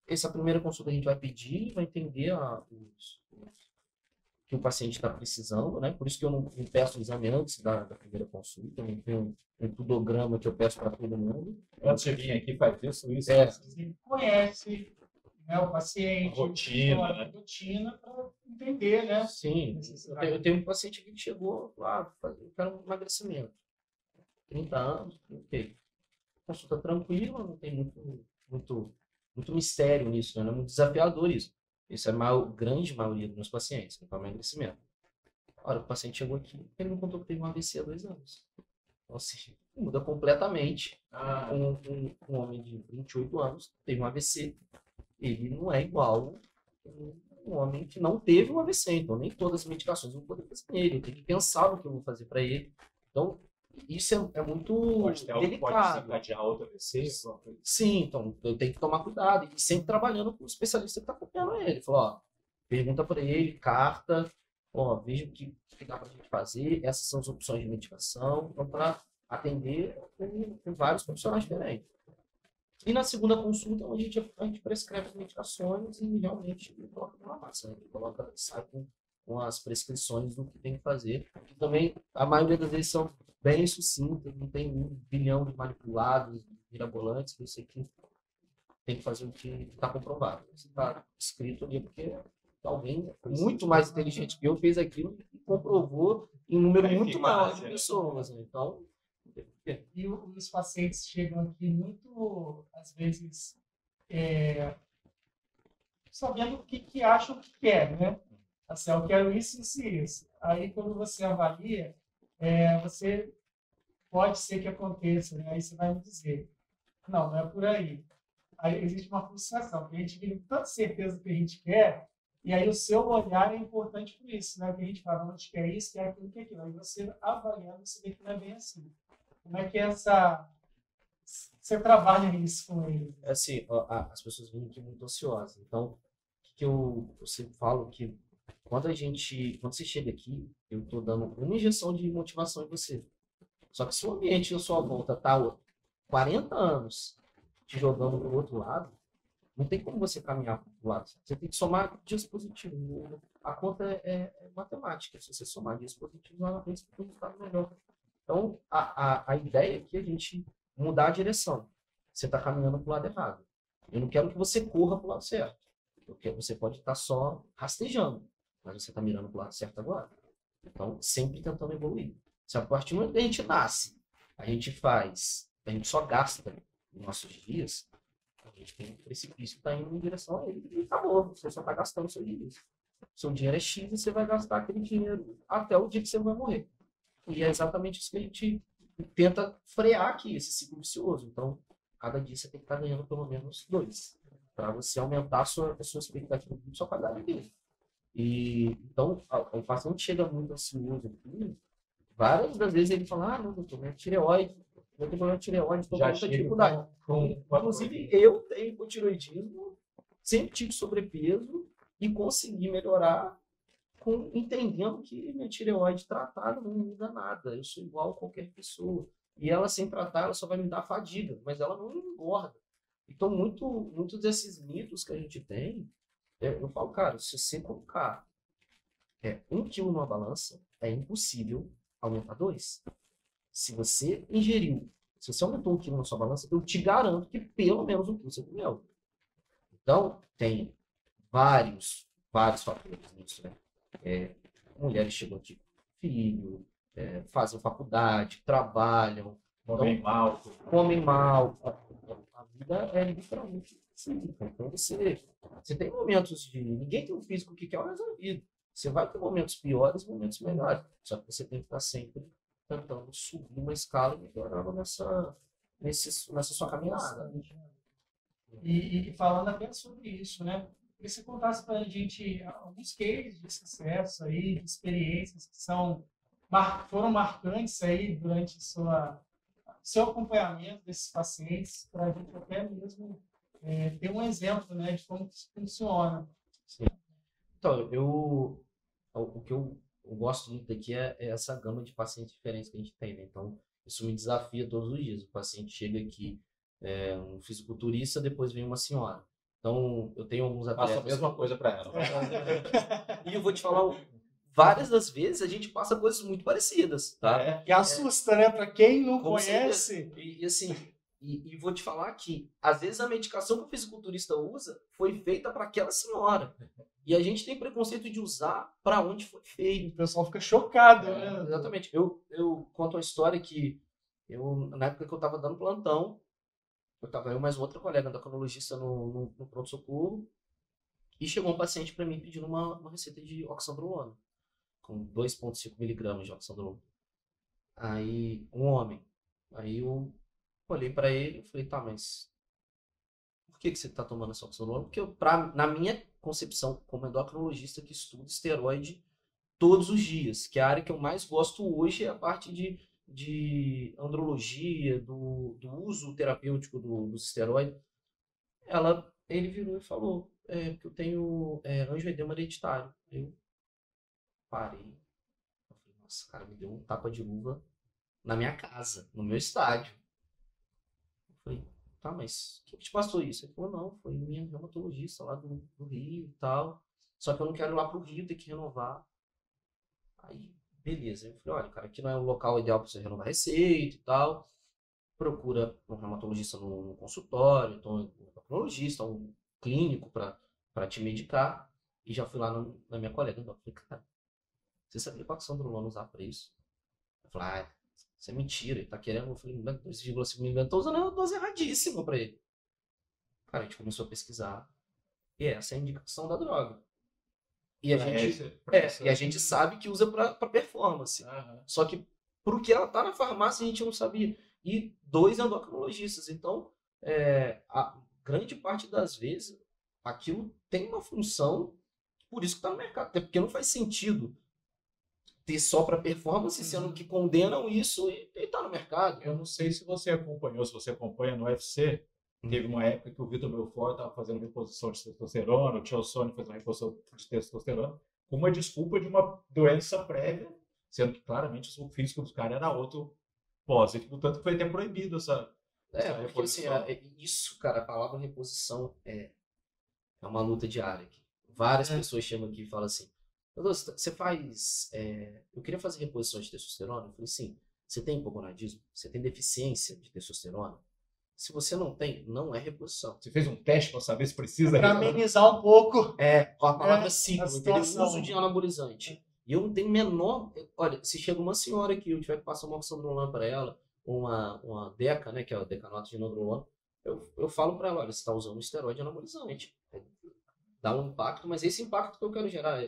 essa primeira consulta a gente vai pedir, vai entender que o paciente está precisando, né? Por isso que eu não peço o exame antes da primeira consulta, eu não tenho um tudograma que eu peço para todo mundo. Antes de vir aqui, faz isso. Você conhece, né, o paciente, A rotina para entender, né? Sim, eu tenho um paciente aqui que chegou lá, eu quero um emagrecimento. 30 anos, ok. Consulta tranquila, não tem muito mistério nisso, né? Não é muito desafiador isso. Isso é a grande maioria dos meus pacientes, para emagrecimento. Ora, o paciente chegou aqui, ele não contou que teve um AVC há 2 anos. Então, assim, muda completamente. Um homem de 28 anos teve um AVC. Ele não é igual um homem que não teve um AVC. Então, nem todas as medicações eu vou poder fazer nele. Eu tenho que pensar no que eu vou fazer para ele. Então, isso é muito delicado. Pode desencadear outra AVC? Sim, então eu tenho que tomar cuidado. E sempre trabalhando com o especialista que está acompanhando ele. Falou, ó, pergunta para ele, carta, ó, veja o que dá para a gente fazer. Essas são as opções de medicação. Então, para atender com vários profissionais diferentes. E na segunda consulta, a gente prescreve as medicações e realmente coloca na massa, né? Sai com as prescrições do que tem que fazer. E também, a maioria das vezes são bem sucintas, não tem 1 bilhão de manipulados, mirabolantes, que eu sei que tem que fazer o que está comprovado. Você está escrito ali porque alguém muito mais inteligente que eu fez aquilo e comprovou em um número muito maior de pessoas. Né? Então, e os pacientes chegam aqui muito, às vezes, sabendo o que acham que querem, né? Assim, eu quero isso, isso e isso. Aí, quando você avalia, você pode ser que aconteça, né? Aí você vai me dizer, não é por aí. Aí existe uma frustração, porque a gente vive com tanta certeza do que a gente quer, e aí o seu olhar é importante por isso, né? Que a gente fala, não, a gente quer isso, quer aquilo, quer aquilo. Aí você avaliando, você vê que não é bem assim. Como é que você trabalha isso com eles? Assim, as pessoas vêm aqui muito ansiosas. Então, o que eu sempre falo que quando você chega aqui, eu estou dando uma injeção de motivação em você. Só que se o ambiente à sua volta tá 40 anos te jogando pro outro lado, não tem como você caminhar pro lado. Você tem que somar dias positivos. A conta é matemática. Se você somar dias positivos, ela tem um resultado melhor. Então, a ideia aqui é a gente mudar a direção. Você está caminhando para o lado errado. Eu não quero que você corra para o lado certo. Porque você pode estar só rastejando, mas você está mirando para o lado certo agora. Então, sempre tentando evoluir. Se a partir do momento que a gente nasce, a gente só gasta os nossos dias, a gente tem um precipício que está indo em direção a ele. E acabou, você só está gastando seus dias. Seu dinheiro é X e você vai gastar aquele dinheiro até o dia que você vai morrer. E é exatamente isso que a gente tenta frear aqui, esse ciclo vicioso. Então, cada dia você tem que estar ganhando pelo menos 2, para você aumentar a sua expectativa de sua qualidade de vida. E, então, o paciente chega muito ansioso aqui, várias das vezes ele fala, não, doutor, minha tireoide, eu tenho problema de tireoide, estou com muita dificuldade. Inclusive, eu tenho hipotireoidismo, sempre tive sobrepeso e consegui melhorar entendendo que minha tireoide tratada não muda nada. Eu sou igual a qualquer pessoa. E ela sem tratar, ela só vai me dar fadiga, mas ela não engorda. Então, muitos desses mitos que a gente tem, eu falo, cara, se você colocar 1 quilo numa balança, é impossível aumentar 2. Se você aumentou 1 quilo na sua balança, eu te garanto que pelo menos 1 quilo você comeu. Então, tem vários fatores nisso, né? Mulheres chegam de filho, fazem faculdade, trabalham, comem mal. A vida é literalmente assim. Então você tem momentos de. Ninguém tem um físico que quer o resto da vida. Você vai ter momentos piores, momentos melhores. Só que você tem que estar sempre tentando subir uma escala e melhorando nessa sua caminhada. E falando até sobre isso, né? Queria que você contasse para a gente alguns cases de sucesso aí, de experiências que foram marcantes aí durante seu acompanhamento desses pacientes, para a gente até mesmo ter um exemplo, né, de como isso funciona. Sim. Então, o que eu gosto muito aqui é essa gama de pacientes diferentes que a gente tem, né? Então, isso me desafia todos os dias. O paciente chega aqui, um fisiculturista, depois vem uma senhora. Então, eu tenho alguns atletas... Faço a mesma coisa para ela. E eu vou te falar, várias das vezes a gente passa coisas muito parecidas, tá? E assusta, né? Para quem não conhece. E assim, e vou te falar que, às vezes, a medicação que o fisiculturista usa foi feita para aquela senhora. E a gente tem preconceito de usar para onde foi feito. O pessoal fica chocado, né? Exatamente. Eu conto uma história que, na época que eu estava dando plantão, eu mais outra colega endocrinologista no pronto-socorro, e chegou um paciente para mim pedindo uma receita de oxandrolona, com 2,5 miligramas de oxandrolona. Aí, um homem. Aí eu olhei para ele e falei, tá, mas por que você está tomando essa oxandrolona? Porque na minha concepção, como endocrinologista que estuda esteroide todos os dias, que a área que eu mais gosto hoje é a parte de andrologia, do uso terapêutico dos esteroides, ele virou e falou, que eu tenho angioedema hereditário. Eu parei. Eu falei, nossa, cara, me deu um tapa de luva na minha casa, no meu estádio. Eu falei, tá, mas quem te passou isso? Ele falou, não, foi minha reumatologista lá do Rio e tal. Só que eu não quero ir lá pro Rio, ter que renovar. Aí, beleza. Eu falei, olha, cara, aqui não é o local ideal para você renovar receita e tal. Procura um reumatologista no consultório, então um endocrinologista, um clínico para te medicar. E já fui lá na minha colega. Eu falei, cara, você sabia qual ação do Lula usar para isso? Eu falei, isso é mentira, ele tá querendo. Eu falei, 2,5 mg, tô usando uma dose erradíssima para ele. Cara, a gente começou a pesquisar. E essa é a indicação da droga. E a gente sabe que usa para performance. Só que pro que ela tá na farmácia a gente não sabia. E 2 endocrinologistas. Então, a grande parte das vezes, aquilo tem uma função, por isso que tá no mercado. Até porque não faz sentido ter só para performance, sendo que condenam isso e tá no mercado. Eu não sei se você acompanhou, se você acompanha no UFC. Teve uma época que o Vitor Belfort estava fazendo reposição de testosterona, o Tio Sônia fez uma reposição de testosterona, com uma desculpa de uma doença prévia, sendo que claramente o físico dos caras era outro pós, e tanto que foi até proibido essa Porque assim, reposição. isso, cara, a palavra reposição é uma luta diária aqui. Várias pessoas chegam aqui e falam assim, "Doutor, você faz... eu queria fazer reposição de testosterona." Eu falei, sim. Você tem hipogonadismo? Você tem deficiência de testosterona? Se você não tem, não é reposição. Você fez um teste para saber se precisa Para amenizar um pouco. A palavra ciclo, a entendeu? situação. Uso de anabolizante. E eu não tenho menor... Olha, se chega uma senhora aqui, eu tiver que passar uma oxandrolona para ela, uma Deca, né, que é a decanoato de nandrolona, eu falo para ela, olha, você está usando um esteroide anabolizante. Dá um impacto, mas esse impacto que eu quero gerar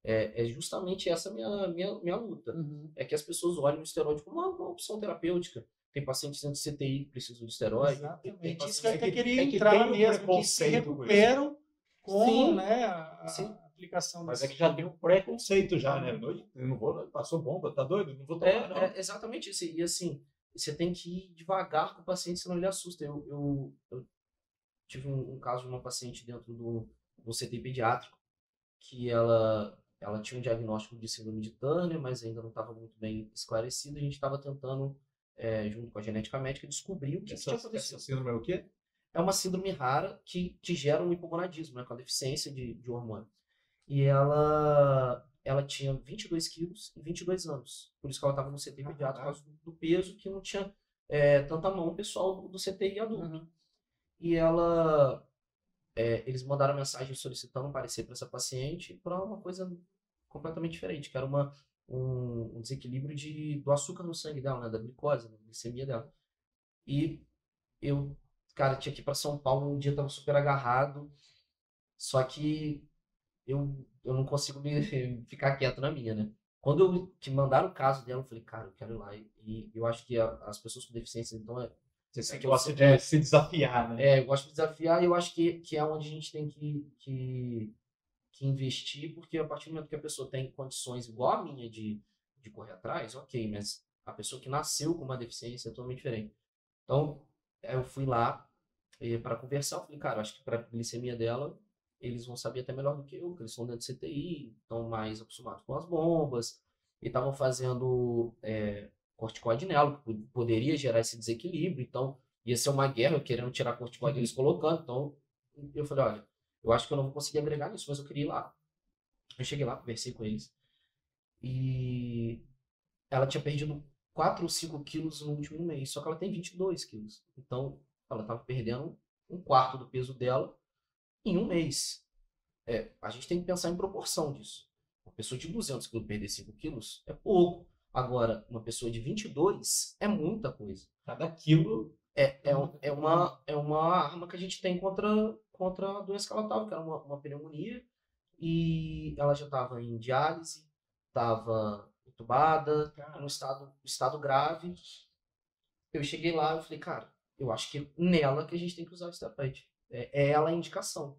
é justamente essa minha luta. Uhum. É que as pessoas olhem o esteroide como uma opção terapêutica. Tem pacientes dentro de CTI que precisam de esteroide. Exatamente. Isso que eu até que- queria é que entrar tem um mesmo, que se preconceito com isso. recuperam com Sim. né, a Sim. aplicação Mas desse é que já tem um preconceito já, né? Eu não vou, passou bomba, tá doido? Não vou tomar, não. É exatamente isso. E assim, você tem que ir devagar com o paciente, senão ele assusta. Eu tive um caso de uma paciente dentro do CTI pediátrico, que ela tinha um diagnóstico de síndrome de Turner, mas ainda não estava muito bem esclarecido. A gente estava tentando, junto com a genética médica, descobrir o que tinha acontecido. Essa síndrome é o quê? É uma síndrome rara que gera um hipogonadismo, né, com a deficiência de hormônio. E ela tinha 22 quilos e 22 anos. Por isso que ela estava no CTI pediátrico, por causa do peso, que não tinha tanta mão pessoal do CTI adulto. Uhum. E eles mandaram mensagem solicitando um parecer para essa paciente para uma coisa completamente diferente, que era um desequilíbrio do açúcar no sangue dela, né, da glicose, da glicemia dela. E eu, cara, tinha que ir para São Paulo, um dia tava super agarrado, só que eu não consigo ficar quieto na minha, né? Quando que mandaram o caso dela, eu falei, cara, eu quero ir lá. E eu acho que as pessoas com deficiência, então, Você gosta de se desafiar, né? eu gosto de desafiar e eu acho que é onde a gente tem que investir, porque a partir do momento que a pessoa tem condições igual a minha de correr atrás, ok, mas a pessoa que nasceu com uma deficiência é totalmente diferente. Então, eu fui lá para conversar, eu falei, cara, eu acho que para a glicemia dela, eles vão saber até melhor do que eu, porque eles estão dentro de CTI, estão mais acostumados com as bombas, e estavam fazendo corticoide nela, que poderia gerar esse desequilíbrio, então ia ser uma guerra, querendo tirar corticoide, eles colocando, então eu falei, olha, eu acho que eu não vou conseguir agregar nisso, mas eu queria ir lá. Eu cheguei lá, conversei com eles, e ela tinha perdido 4 ou 5 quilos no último mês, só que ela tem 22 quilos, então ela estava perdendo um quarto do peso dela em um mês. A gente tem que pensar em proporção disso. Uma pessoa de 200 quilos perder 5 quilos é pouco. Agora, uma pessoa de 22 é muita coisa. Cada quilo É uma arma que a gente tem contra a doença que ela estava, que era uma pneumonia. E ela já estava em diálise, estava entubada, no estado grave. Eu cheguei lá e falei, cara, eu acho que é nela que a gente tem que usar o esteroide. É ela a indicação.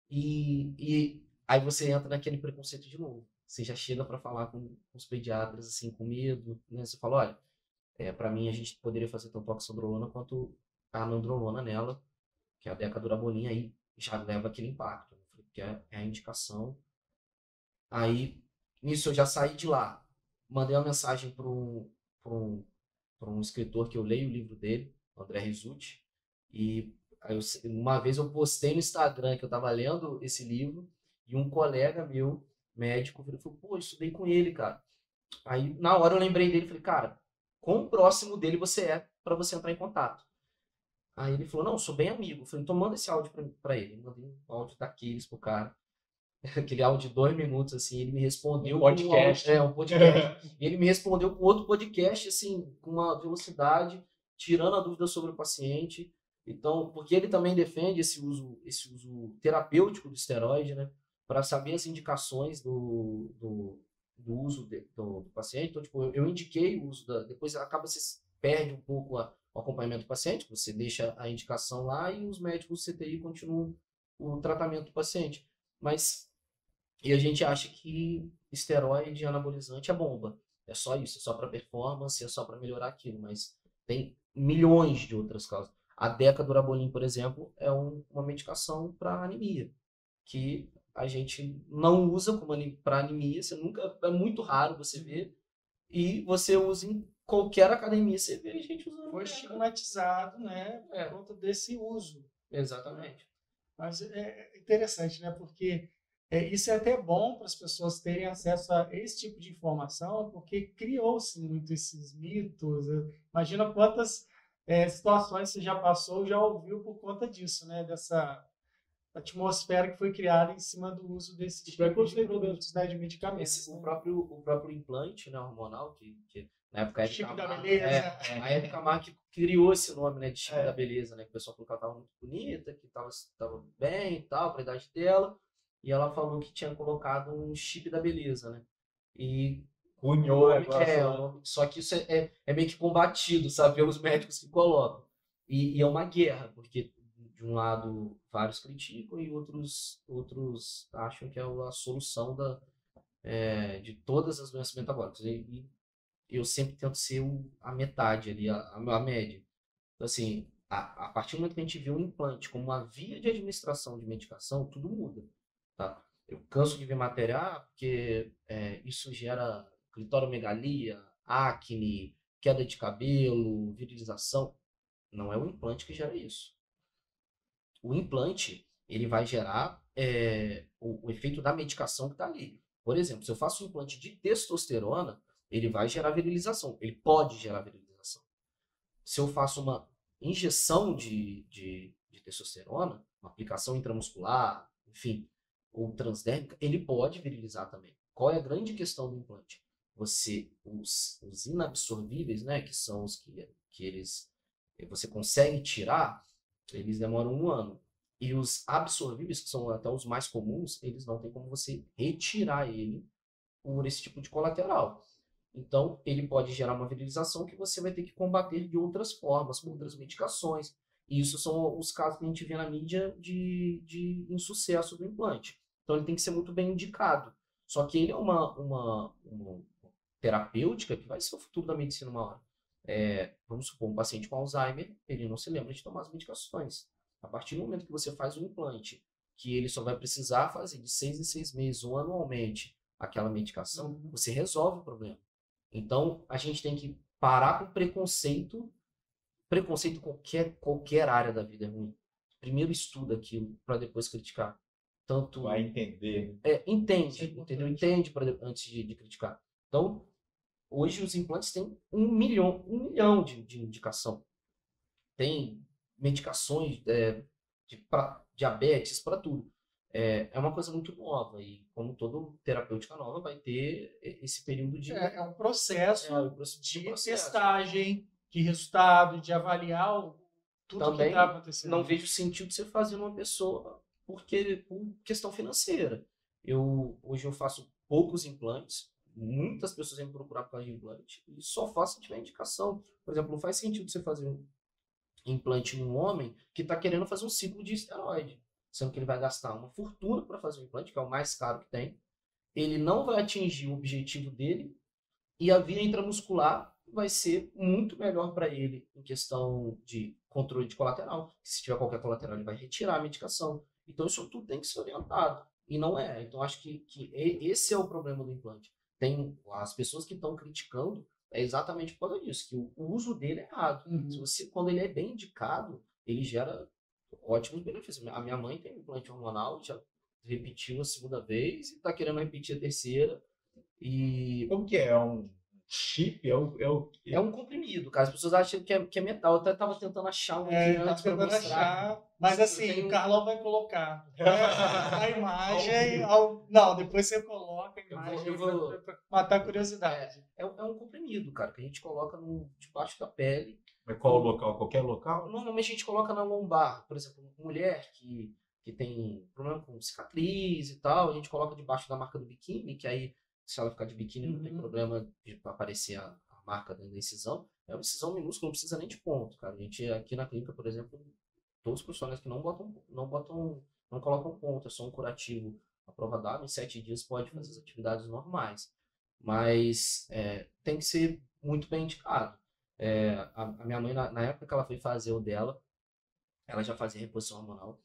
E aí você entra naquele preconceito de novo. Você já chega para falar com os pediatras, assim, com medo, né? Você fala, olha, para mim a gente poderia fazer tanto a oxandrolona quanto a nandrolona nela, que é a decadurabolina, aí já leva aquele impacto, né? Porque é a indicação. Aí, nisso eu já saí de lá. Mandei uma mensagem para um escritor que eu leio o livro dele, André Rizzuti, e aí uma vez eu postei no Instagram que eu estava lendo esse livro e um colega meu, médico, falou, pô, eu estudei com ele, cara. Aí, na hora eu lembrei dele e falei, cara, quão próximo dele você é para você entrar em contato? Aí ele falou, não, eu sou bem amigo. Eu falei, então manda esse áudio para ele. Eu mandei um áudio daqueles pro cara. Aquele áudio de 2 minutos, assim, ele me respondeu... Um podcast. Um podcast. E ele me respondeu com outro podcast, assim, com uma velocidade, tirando a dúvida sobre o paciente. Então, porque ele também defende esse uso terapêutico do esteroide, né? Para saber as indicações do uso do paciente. Então, tipo, eu indiquei o uso depois se perde um pouco o acompanhamento do paciente, você deixa a indicação lá e os médicos do CTI continuam o tratamento do paciente. E a gente acha que esteroide anabolizante é bomba. É só isso, é só para performance, é só para melhorar aquilo, mas tem milhões de outras causas. A decadurabolina, por exemplo, é uma medicação para anemia, que a gente não usa para anemia, é muito raro você ver, e você usa em qualquer academia você vê gente usando. Foi estigmatizado, né, por conta desse uso. Exatamente. Mas é interessante, né? Porque isso é até bom para as pessoas terem acesso a esse tipo de informação, porque criou-se muito esses mitos. Imagina quantas situações você já passou, já ouviu por conta disso, né? Dessa atmosfera que foi criada em cima do uso desse tipo de produtos, né? De medicamentos. O próprio implante, né, hormonal, que na época Chip da beleza. A Hebe Camargo criou esse nome, né, de chip da beleza, né, que o pessoal falou que ela estava muito bonita, que estava bem e tal, para a idade dela, e ela falou que tinha colocado um chip da beleza, né, e cunhou só que isso é meio que combatido, sabe, pelos médicos que colocam, e é uma guerra, porque de um lado vários criticam e outros acham que é a solução de todas as doenças metabólicas, e eu sempre tento ser a metade ali, a média. Então, assim, a partir do momento que a gente vê o implante como uma via de administração de medicação, tudo muda, tá? Eu canso de ver matéria, porque isso gera clitoromegalia, acne, queda de cabelo, virilização. Não é o implante que gera isso. O implante, ele vai gerar o efeito da medicação que está ali. Por exemplo, se eu faço um implante de testosterona, ele vai gerar virilização. Ele pode gerar virilização. Se eu faço uma injeção de testosterona, uma aplicação intramuscular, enfim, ou transdérmica, ele pode virilizar também. Qual é a grande questão do implante? Os inabsorvíveis, né, que são os que você consegue tirar, eles demoram 1 ano. E os absorvíveis, que são até os mais comuns, eles não tem como você retirar ele por esse tipo de colateral. Então, ele pode gerar uma virilização que você vai ter que combater de outras formas, com outras medicações. E isso são os casos que a gente vê na mídia de insucesso do implante. Então, ele tem que ser muito bem indicado. Só que ele é uma terapêutica que vai ser o futuro da medicina uma hora. Vamos supor, um paciente com Alzheimer, ele não se lembra de tomar as medicações. A partir do momento que você faz um implante, que ele só vai precisar fazer de 6 em 6 meses ou anualmente aquela medicação, você resolve o problema. Então, a gente tem que parar com preconceito. Preconceito em qualquer área da vida é ruim. Primeiro estuda aquilo para depois criticar. Tanto vai entender. Entende, entendeu? Entende antes de criticar. Então, hoje os implantes têm 1 milhão de indicação. Tem medicações para diabetes, para tudo. É uma coisa muito nova e, como toda terapêutica nova, vai ter esse período de... É um processo de testagem, de resultado, de avaliar tudo também que está acontecendo. Não vejo sentido você fazer numa pessoa por questão financeira. Hoje eu faço poucos implantes, muitas pessoas vêm me procurar por causa de implante e só faço se tiver indicação. Por exemplo, não faz sentido você fazer um implante num homem que está querendo fazer um ciclo de esteroide, sendo que ele vai gastar uma fortuna para fazer o implante, que é o mais caro que tem. Ele não vai atingir o objetivo dele e a via intramuscular vai ser muito melhor para ele em questão de controle de colateral. Se tiver qualquer colateral, ele vai retirar a medicação. Então, isso tudo tem que ser orientado. E não é. Então, acho que esse é o problema do implante. Tem as pessoas que estão criticando exatamente por causa disso, que o uso dele é errado. Quando ele é bem indicado, ele gera ótimos benefícios. A minha mãe tem um implante hormonal, já repetiu a 2ª vez e está querendo repetir a 3ª. E como que é? Um chip? É um comprimido, cara. As pessoas acham que é metal. Eu até tava tentando achar um aqui antes para mostrar. Mas assim, o Carlão vai colocar a imagem. Não, depois você coloca a imagem para matar a curiosidade. É um comprimido, cara, que a gente coloca debaixo da pele. Mas qual local? Qualquer local? Normalmente a gente coloca na lombar. Por exemplo, mulher que tem problema com cicatriz e tal, a gente coloca debaixo da marca do biquíni, que aí, se ela ficar de biquíni, não tem problema de aparecer a marca da incisão. É uma incisão minúscula, não precisa nem de ponto, cara. A gente, aqui na clínica, por exemplo, todos os profissionais que não colocam ponto, é só um curativo à prova d'água, em 7 dias pode fazer as atividades normais. Mas tem que ser muito bem indicado. A minha mãe, na época que ela foi fazer o dela, ela já fazia reposição hormonal.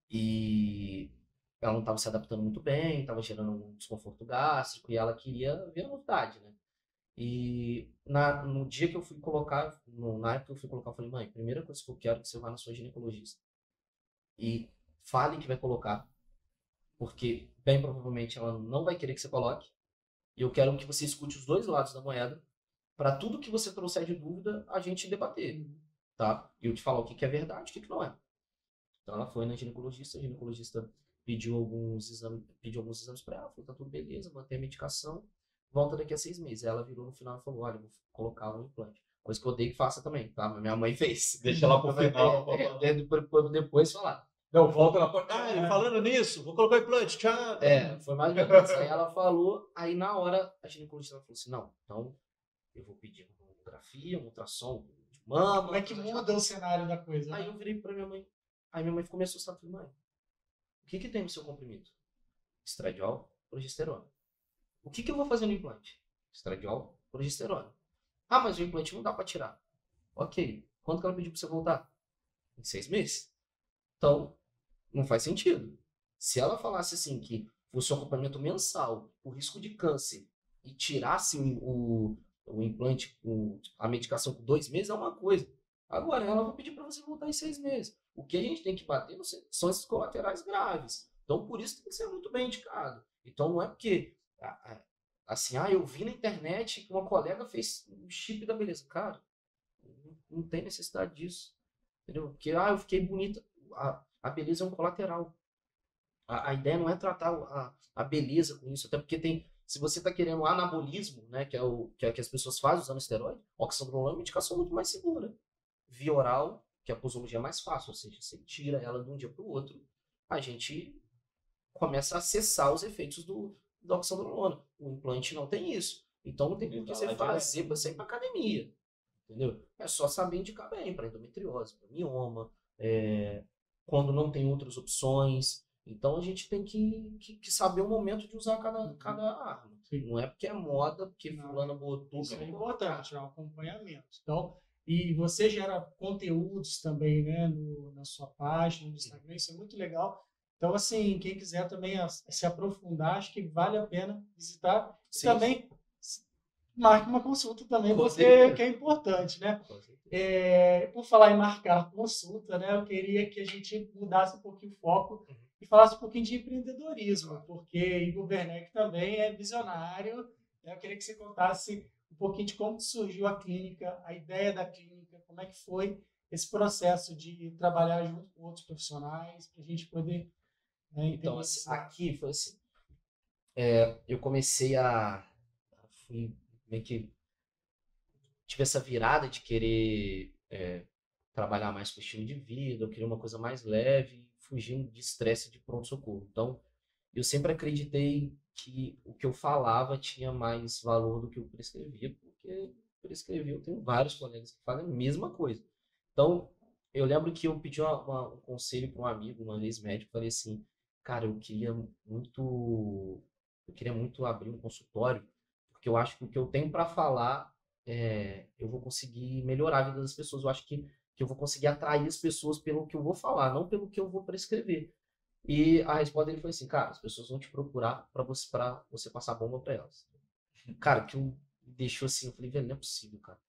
E ela não estava se adaptando muito bem, estava gerando um desconforto gástrico e ela queria ver a novidade, né? E no dia que eu fui colocar, na época que eu fui colocar, eu falei, mãe, primeira coisa que eu quero é que você vá na sua ginecologista e fale que vai colocar, porque bem provavelmente ela não vai querer que você coloque. E eu quero que você escute os dois lados da moeda, para tudo que você trouxer de dúvida, a gente debater, tá? E eu te falar o que é verdade e o que não é. Então ela foi na ginecologista, a ginecologista pediu alguns exames para ela, falou, tá tudo beleza, mantém a medicação, volta daqui a 6 meses. Aí ela virou no final e falou, olha, vou colocar um implante. Coisa que eu odeio que faça também, tá? Minha mãe fez. Deixa lá pro final. Depois falar. Não, volta na porta. Falando nisso, vou colocar o implante, tchau. Foi mais ou menos isso. Aí ela falou, aí na hora a ginecologista falou assim, não, então eu vou pedir uma mamografia, um ultrassom de mama. Como é que muda o cenário da coisa? Aí eu virei pra minha mãe. Aí minha mãe ficou meio assustada. Falei, mãe, o que tem no seu comprimido? Estradiol, progesterona. O que eu vou fazer no implante? Estradiol, progesterona. Ah, mas o implante não dá pra tirar. Ok. Quanto que ela pediu pra você voltar? Em 6 meses. Então, não faz sentido. Se ela falasse assim que fosse um acompanhamento mensal, o risco de câncer, e tirasse o implante, a medicação por 2 meses, é uma coisa. Agora, ela vai pedir para você voltar em 6 meses. O que a gente tem que bater são esses colaterais graves. Então, por isso tem que ser muito bem indicado. Então, não é porque, assim, eu vi na internet que uma colega fez um chip da beleza. Cara, não tem necessidade disso. Entendeu? Porque, eu fiquei bonita. A beleza é um colateral. A ideia não é tratar a beleza com isso, até porque se você está querendo anabolismo, né, que é o que as pessoas fazem usando esteroide, oxandrolona é uma medicação muito mais segura. Via oral, que a posologia é mais fácil, ou seja, você tira ela de um dia para o outro, a gente começa a acessar os efeitos da oxandrolona. O implante não tem isso. Então não tem por que você fazer para você ir para academia. Entendeu? É só saber indicar bem para endometriose, para mioma, quando não tem outras opções. Então a gente tem que saber o momento de usar cada arma. Sim. Não é porque é moda, porque fulano botou. Isso é importante, é um acompanhamento. Então, e você gera conteúdos também, né, na sua página, no Instagram, isso é muito legal. Então, assim, quem quiser também se aprofundar, acho que vale a pena visitar. E também marque uma consulta também, porque é importante, né? Por falar em marcar consulta, né, eu queria que a gente mudasse um pouquinho o foco e falasse um pouquinho de empreendedorismo, porque Igor Werneck também é visionário, né? Eu queria que você contasse um pouquinho de como surgiu a clínica, a ideia da clínica, como é que foi esse processo de trabalhar junto com outros profissionais, para a gente poder... Então, aqui foi assim, eu comecei fui meio que tive essa virada de querer trabalhar mais com o estilo de vida, eu queria uma coisa mais leve, fugindo de estresse de pronto-socorro. Então, eu sempre acreditei que o que eu falava tinha mais valor do que eu prescrevia, porque prescrevi, eu tenho vários colegas que fazem a mesma coisa. Então, eu lembro que eu pedi um conselho para um amigo, uma vez médico, falei assim, cara, eu queria muito abrir um consultório, porque eu acho que o que eu tenho para falar, eu vou conseguir melhorar a vida das pessoas. Eu acho que eu vou conseguir atrair as pessoas pelo que eu vou falar, não pelo que eu vou prescrever. E a resposta dele foi assim, cara, as pessoas vão te procurar para você passar bomba para elas. Cara, que me deixou assim, eu falei, velho, não é possível, cara.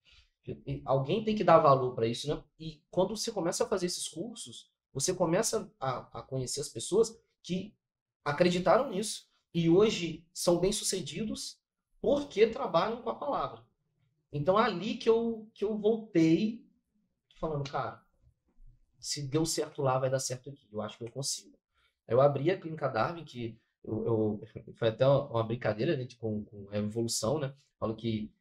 Alguém tem que dar valor para isso, né? E quando você começa a fazer esses cursos, você começa a conhecer as pessoas que acreditaram nisso e hoje são bem-sucedidos porque trabalham com a palavra. Então, ali que eu voltei falando, cara, se deu certo lá, vai dar certo aqui. Eu acho que eu consigo. Aí eu abri a Clínica Darwin, que foi até uma brincadeira, né, com a evolução, né? Falo que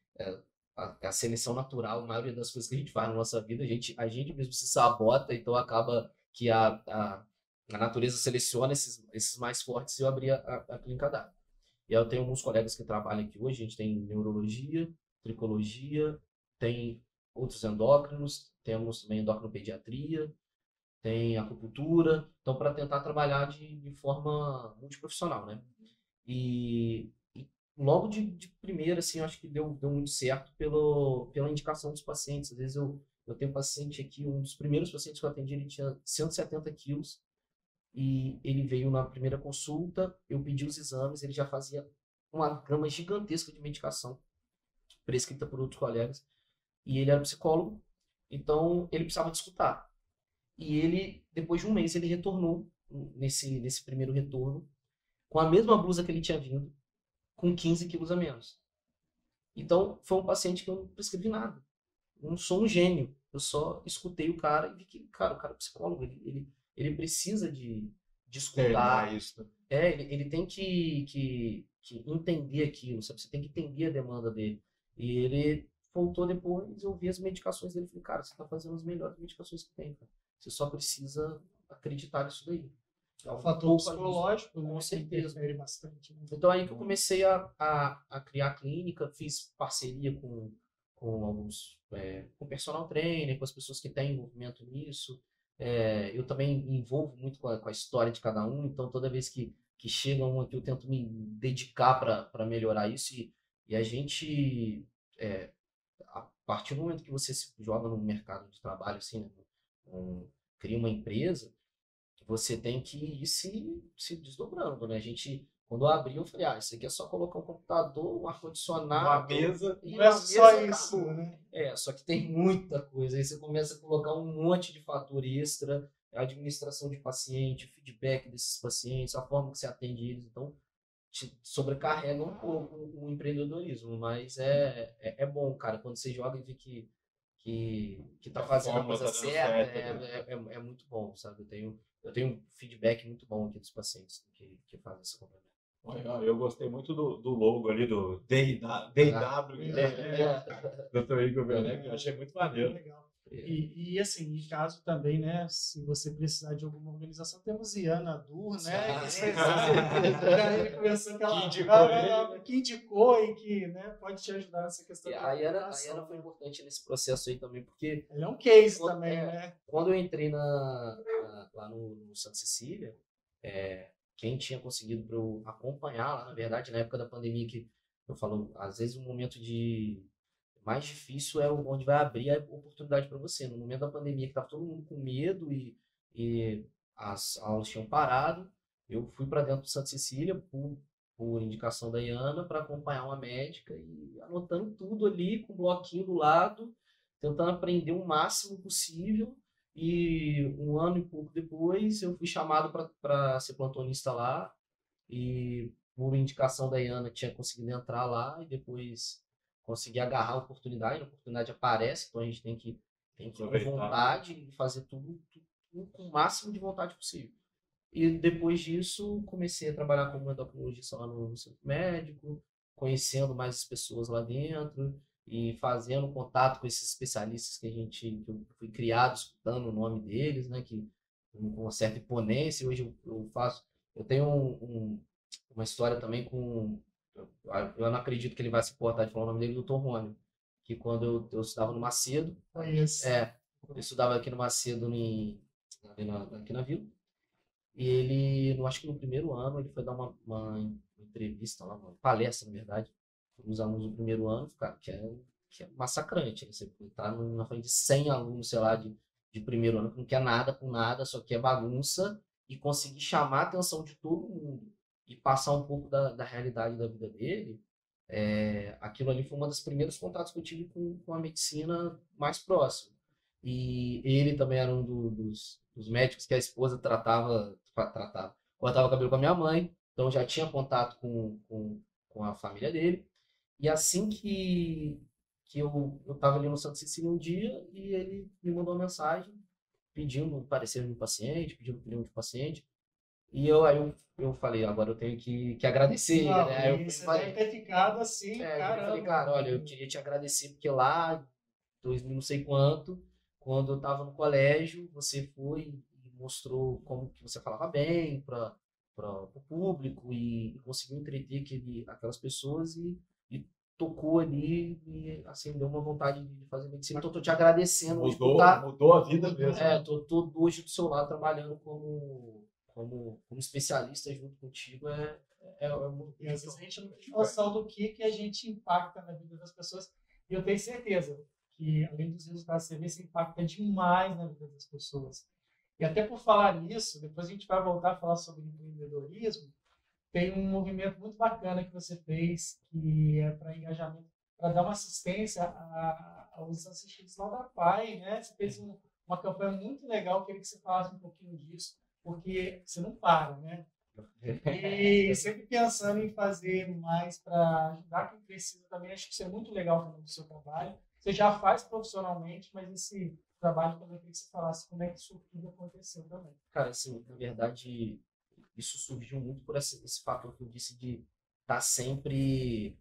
a seleção natural, a maioria das coisas que a gente faz na nossa vida, a gente mesmo se sabota, então acaba que a natureza seleciona esses mais fortes e eu abri a Clínica Darwin. E aí eu tenho alguns colegas que trabalham aqui hoje, a gente tem neurologia, tricologia, tem outros endócrinos, temos também endocrinopediatria, tem acupuntura, então para tentar trabalhar de forma multiprofissional, né? E logo de primeira, assim, eu acho que deu muito certo pela indicação dos pacientes. Às vezes eu tenho um paciente aqui, um dos primeiros pacientes que eu atendi, ele tinha 170 quilos, e ele veio na primeira consulta, eu pedi os exames, ele já fazia uma gama gigantesca de medicação. prescrita por outros colegas. E ele era psicólogo, então ele precisava de escutar. E ele, depois de um mês, ele retornou nesse primeiro retorno com a mesma blusa que ele tinha vindo, com 15 quilos a menos. Então, foi um paciente que eu não prescrevi nada. Eu não sou um gênio. Eu só escutei o cara e vi que, cara, o cara é psicólogo. Ele precisa de escutar. Isso. Ele tem que entender aquilo, sabe? Você tem que entender a demanda dele. E ele voltou depois, eu vi as medicações dele e falei, cara, você está fazendo as melhores medicações que tem, cara. Você só precisa acreditar nisso daí. É um fator psicológico, né? Com certeza. Interfere bastante. Né? Então aí que eu comecei a criar a clínica, fiz parceria com alguns, com personal trainer, com as pessoas que têm envolvimento nisso. Eu também me envolvo muito com a história de cada um, então toda vez que chega um aqui eu tento me dedicar para melhorar isso e a gente, a partir do momento que você se joga no mercado de trabalho, assim, né, cria uma empresa, você tem que ir se desdobrando, né? A gente, quando eu abri, eu falei, isso aqui é só colocar um computador, um ar-condicionado, uma mesa, não é só isso, né? Só que tem muita coisa. Aí você começa a colocar um monte de fator extra, a administração de paciente, o feedback desses pacientes, a forma que você atende eles. Então, te sobrecarrega um pouco o empreendedorismo, mas é bom, cara, quando você joga e vê que tá fazendo a coisa certa, é muito bom, sabe? Eu tenho um feedback muito bom aqui dos pacientes que fazem esse complemento. Eu gostei muito do logo ali, do DW, Dr. Igor Werneck, eu achei muito maneiro. Legal. E assim, em caso também, né, se você precisar de alguma organização, temos Iana Dur, né? Ele começou aquela que indicou e que, né, pode te ajudar nessa questão. A Iana foi importante nesse processo aí também, porque ele é um case também, né? Quando eu entrei lá no Santa Cecília, quem tinha conseguido para eu acompanhar lá, na verdade, na época da pandemia, que eu falo, às vezes o momento mais difícil é onde vai abrir a oportunidade para você. No momento da pandemia, que estava todo mundo com medo e as aulas tinham parado, eu fui para dentro do Santa Cecília por indicação da Iana para acompanhar uma médica e anotando tudo ali com um bloquinho do lado, tentando aprender o máximo possível. E um ano e pouco depois eu fui chamado para ser plantonista lá e por indicação da Iana tinha conseguido entrar lá e depois consegui agarrar a oportunidade aparece, então a gente tem que ter vontade e fazer tudo com o máximo de vontade possível. E depois disso comecei a trabalhar como endocrinologista lá no centro médico, conhecendo mais as pessoas lá dentro e fazendo contato com esses especialistas que eu fui criado escutando o nome deles, né, que com uma certa imponência. Hoje eu tenho uma história também eu não acredito que ele vai se importar de falar o nome dele, Dr. Rony, que quando eu estudava no Macedo, eu estudava aqui no Macedo aqui na Vila, e ele, acho que no primeiro ano, ele foi dar uma entrevista lá, uma palestra, na verdade, os alunos do primeiro ano, cara, que é massacrante, né? Você tá na frente de 100 alunos, sei lá, de primeiro ano, que não quer nada com nada, só quer bagunça, e conseguir chamar a atenção de todo mundo e passar um pouco da realidade da vida dele, aquilo ali foi uma das primeiros contatos que eu tive com a medicina mais próxima. E ele também era um dos médicos que a esposa cortava o cabelo com a minha mãe, então já tinha contato com a família dele. E assim que eu estava ali no Santa Cecília um dia e ele me mandou uma mensagem pedindo parecer de um paciente, pedindo opinião de um paciente. E aí eu falei, agora eu tenho que agradecer ele, né? Aí você deve ter ficado assim, caramba. Eu falei, cara, olha, eu queria te agradecer porque lá, 2000 não sei quanto, quando eu estava no colégio, você foi e mostrou como que você falava bem para o público e conseguiu entreter aquelas pessoas e tocou ali e acendeu uma vontade de fazer medicina. Então, estou te agradecendo. Mudou a vida mesmo. Estou hoje do seu lado trabalhando como especialista junto contigo. E às vezes a gente não tem noção do que a gente impacta na vida das pessoas. E eu tenho certeza que, além dos resultados do serviço, impacta demais na vida das pessoas. E até por falar nisso, depois a gente vai voltar a falar sobre empreendedorismo, tem um movimento muito bacana que você fez, que é para engajamento para dar uma assistência aos assistidos lá da PAI, né? Você fez uma campanha muito legal, queria que você falasse um pouquinho disso, porque você não para, né? E sempre pensando em fazer mais para ajudar quem precisa também. Acho que isso é muito legal também do seu trabalho. Você já faz profissionalmente, mas esse trabalho também queria que você falasse como é que isso tudo aconteceu também. Cara, assim, na verdade, isso surgiu muito por esse fator que eu disse de estar sempre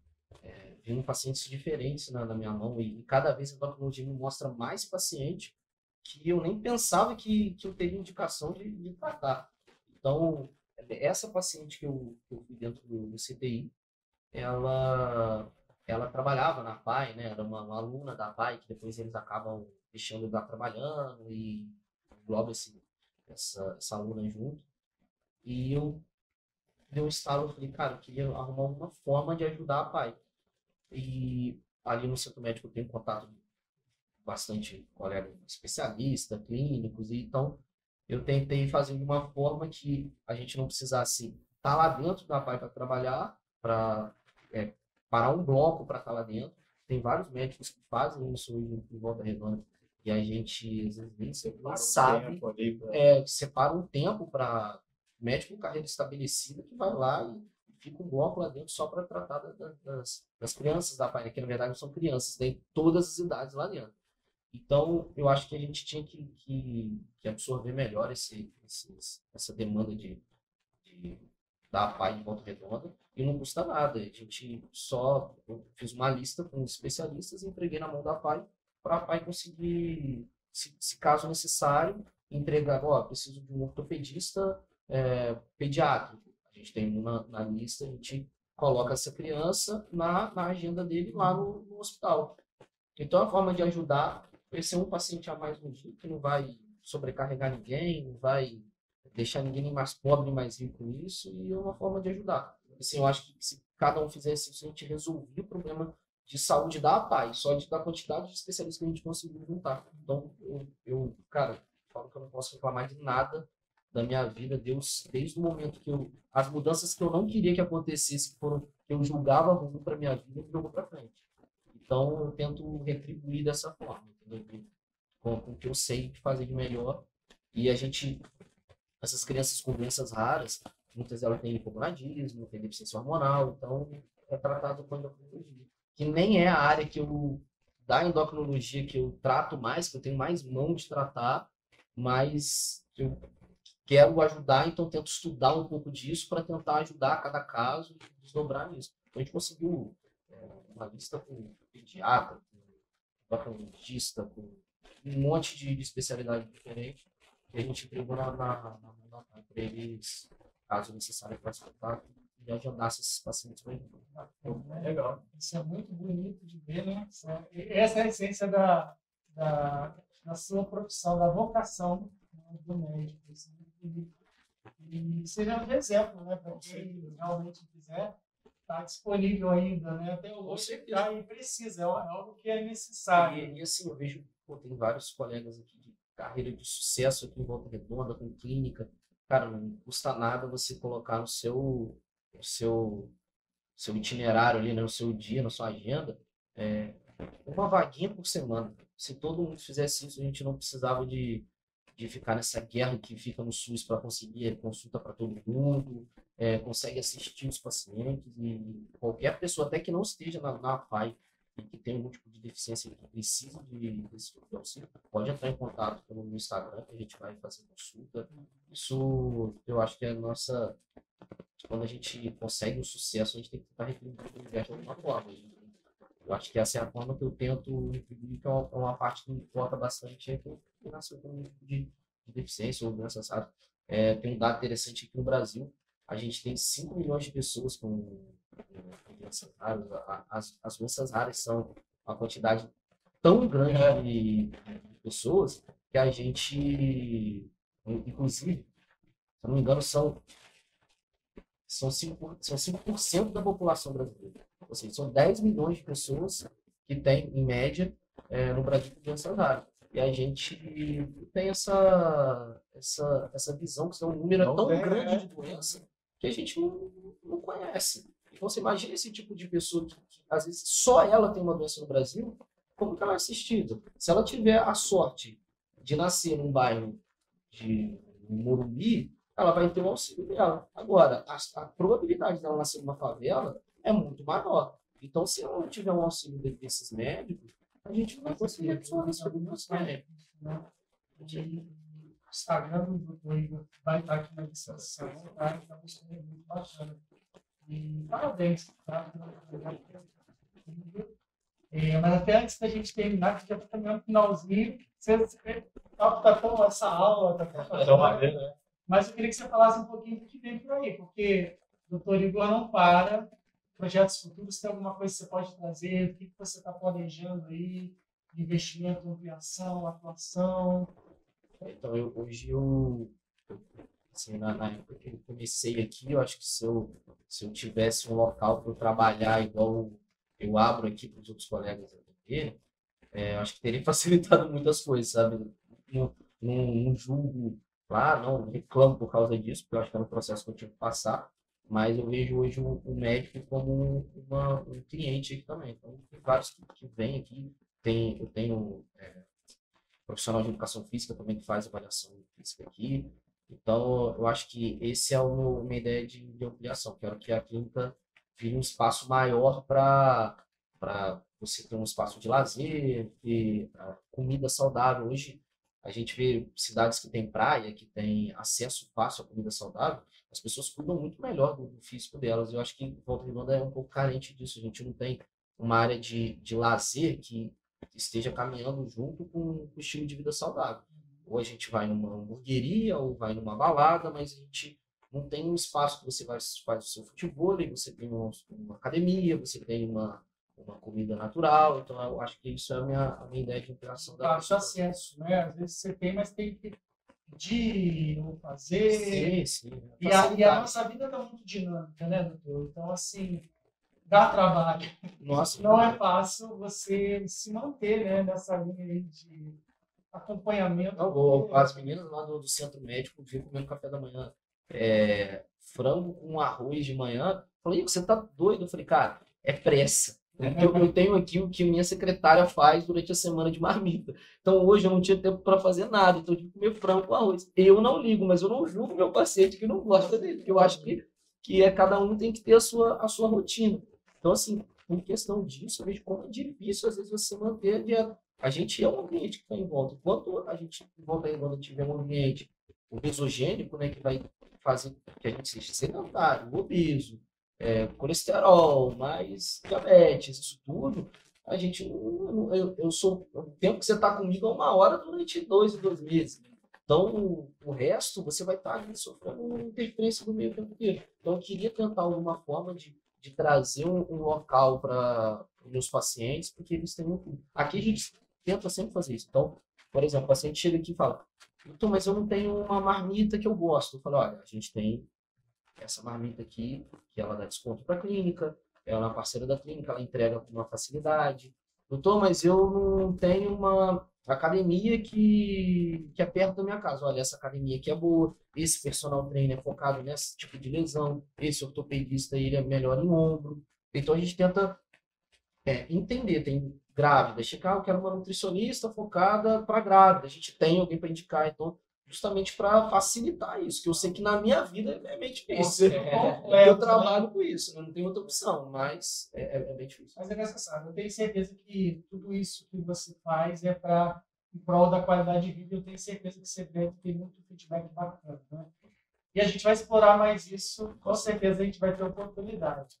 vindo pacientes diferentes na minha mão e cada vez a endocrinologia me mostra mais paciente que eu nem pensava que eu teria indicação de tratar. Então, essa paciente que eu fui dentro do CTI, ela trabalhava na PAI, né? Era uma aluna da PAI, que depois eles acabam deixando de estar trabalhando e engloba essa aluna junto. E eu dei um estalo, eu falei, cara, eu queria arrumar uma forma de ajudar a PAI. E ali no centro médico eu tenho contato bastante colega especialista, clínicos, e então eu tentei fazer de uma forma que a gente não precisasse estar lá dentro da PAI para trabalhar, para parar um bloco para estar lá dentro. Tem vários médicos que fazem isso hoje em Volta Redonda e a gente às vezes nem sabe, separa um tempo para médico com carreira estabelecida que vai lá e fica um bloco lá dentro só para tratar das crianças da PAI, que na verdade não são crianças, tem todas as idades lá dentro. Então, eu acho que a gente tinha que absorver melhor essa demanda da PAI em Volta Redonda e não custa nada. Eu fiz uma lista com os especialistas e entreguei na mão da PAI para a PAI conseguir, se caso necessário, entregar, preciso de um ortopedista pediátrico. A gente tem na lista, a gente coloca essa criança na agenda dele lá no hospital. Então, a forma de ajudar vai ser um paciente a mais no dia, que não vai sobrecarregar ninguém, não vai deixar ninguém nem mais pobre nem mais rico com isso, e é uma forma de ajudar. Assim, eu acho que se cada um fizesse isso, a gente resolvia o problema de saúde da PAI, só da quantidade de especialistas que a gente conseguiu juntar. Então, cara, falo que eu não posso reclamar de nada da minha vida, Deus, desde o momento que as mudanças que eu não queria que acontecesse, que eu julgava ruim para minha vida, me jogou para frente. Então, eu tento retribuir dessa forma, entendeu? Com o que eu sei fazer de melhor. E essas crianças com doenças raras, muitas delas têm hipogonadismo, têm deficiência hormonal, então é tratado com endocrinologia. Que nem é a área da endocrinologia que eu trato mais, que eu tenho mais mão de tratar, mas eu quero ajudar, então tento estudar um pouco disso para tentar ajudar cada caso e desdobrar nisso. Então, a gente conseguiu uma lista com pediatra, com endocrinologista, com um monte de especialidade diferente, que a gente entregou para eles, caso necessário, para escutar e ajudar esses pacientes para ele. É legal. Isso é muito bonito de ver, né? Essa é a essência da sua profissão, da vocação, né, do médico. Isso é muito bonito. E seja um exemplo, né? Para quem realmente quiser. Está disponível ainda, né? Até hoje está e precisa, é algo que é necessário. E assim, eu vejo, tem vários colegas aqui de carreira de sucesso aqui em Volta Redonda, com clínica. Cara, não custa nada você colocar no seu itinerário ali, né, no seu dia, na sua agenda, uma vaguinha por semana. Se todo mundo fizesse isso, a gente não precisava de ficar nessa guerra que fica no SUS para conseguir consulta para todo mundo, consegue assistir os pacientes e qualquer pessoa, até que não esteja na PAI e que tem algum tipo de deficiência que precisa desse tipo de auxílio, pode entrar em contato no Instagram que a gente vai fazer consulta. Isso, eu acho que é a nossa... Quando a gente consegue um sucesso, a gente tem que estar retribuindo de alguma forma. Eu acho que essa é a forma que eu tento retribuir, que é uma parte que me importa bastante, é que eu nasci com um tipo de deficiência ou doenças raras. Tem um dado interessante aqui no Brasil, a gente tem 5 milhões de pessoas com doenças raras. As doenças raras são uma quantidade tão grande de pessoas que a gente, inclusive, se eu não me engano, são 5% da população brasileira. Ou seja, são 10 milhões de pessoas que têm, em média, no Brasil, doenças raras. E a gente tem essa visão que é um número tão grande de doença que a gente não conhece. Então, você imagina esse tipo de pessoa que às vezes, só ela tem uma doença no Brasil, como que ela é assistida? Se ela tiver a sorte de nascer num bairro de Morumbi, ela vai ter o auxílio dela. Agora, a probabilidade dela nascer numa favela é muito maior. Então, se ela não tiver um auxílio desses médicos, a gente não vai conseguir absorver esse tipo de né? O Instagram do doutor Igor vai estar aqui na descrição, tá? Então, isso é muito bacana. E parabéns, tá? Mas até antes da gente terminar, que já está caminhando no finalzinho, tá tão essa aula, tá tão maneiro, né? Mas eu queria que você falasse um pouquinho do que vem por aí, porque o doutor Igor não para, projetos futuros, tem alguma coisa que você pode trazer, o que você está planejando aí, investimento, ampliação, atuação? Então, hoje assim, na época que eu comecei aqui, eu acho que se eu tivesse um local para eu trabalhar igual eu abro aqui para os outros colegas dele, eu acho que teria facilitado muitas coisas, sabe? Não julgo lá, não reclamo por causa disso, porque eu acho que era um processo que eu tinha que passar, mas eu vejo hoje o médico como um cliente aqui também. Então, tem vários que vêm aqui, eu tenho profissional de educação física também que faz avaliação física aqui. Então, eu acho que esse é minha ideia de ampliação. Quero que a clínica vire um espaço maior para você ter um espaço de lazer, ter comida saudável. Hoje, a gente vê cidades que têm praia, que têm acesso fácil à comida saudável, as pessoas cuidam muito melhor do físico delas. Eu acho que Volta Redonda é um pouco carente disso. A gente não tem uma área de lazer que esteja caminhando junto com o estilo de vida saudável. Ou a gente vai numa hamburgueria, ou vai numa balada, mas a gente não tem um espaço que você faz o seu futebol, você tem uma academia, você tem uma comida natural. Então, eu acho que isso é a minha ideia de interação da fácil acesso, né? Às vezes você tem, mas tem que pedir ou fazer. Sim. E a nossa vida está muito dinâmica, né, doutor? Então, assim, dá trabalho. Nossa, não é fácil você se manter, né, nessa linha aí de acompanhamento. Não, as meninas lá do centro médico vinham comendo café da manhã, frango com arroz de manhã. Falei, você tá doido? Eu falei, cara, é pressa. Eu tenho aqui o que minha secretária faz durante a semana de marmita. Então hoje eu não tinha tempo para fazer nada, então eu tive que comer frango com arroz. Eu não ligo, mas eu não julgo meu paciente que não gosta dele, porque eu acho que cada um tem que ter a sua rotina. Então, assim, em questão disso, eu vejo como é difícil, às vezes, você manter a dieta. A gente é um ambiente que está em volta. Enquanto a gente, em volta aí, quando tiver um ambiente obesogênico, né, que vai fazer que a gente seja sedentário, obeso, colesterol, mais diabetes, isso tudo, a gente, o tempo que você está comigo é 1 hora durante 2 meses. Então, o resto, você vai estar ali sofrendo interferência do meio tempo inteiro. Então, eu queria tentar alguma forma de trazer um local para os meus pacientes, porque eles têm um... Aqui a gente tenta sempre fazer isso. Então, por exemplo, o paciente chega aqui e fala, então, mas eu não tenho uma marmita que eu gosto. Eu falo, olha, a gente tem essa marmita aqui, que ela dá desconto para a clínica, ela é uma parceira da clínica, ela entrega com uma facilidade. Doutor, mas eu não tenho uma academia que é perto da minha casa. Olha, essa academia aqui é boa, esse personal trainer é focado nesse tipo de lesão, esse ortopedista ele é melhor em ombro. Então a gente tenta entender, tem grávida, eu quero uma nutricionista focada para grávida, a gente tem alguém para indicar, então justamente para facilitar isso, que eu sei que na minha vida é bem difícil. Eu trabalho com isso, não tem outra opção, mas é bem difícil. Mas é necessário. Eu tenho certeza que tudo isso que você faz é para em prol da qualidade de vida. Eu tenho certeza que você deve ter muito feedback bacana, né? E a gente vai explorar mais isso, com certeza a gente vai ter oportunidade.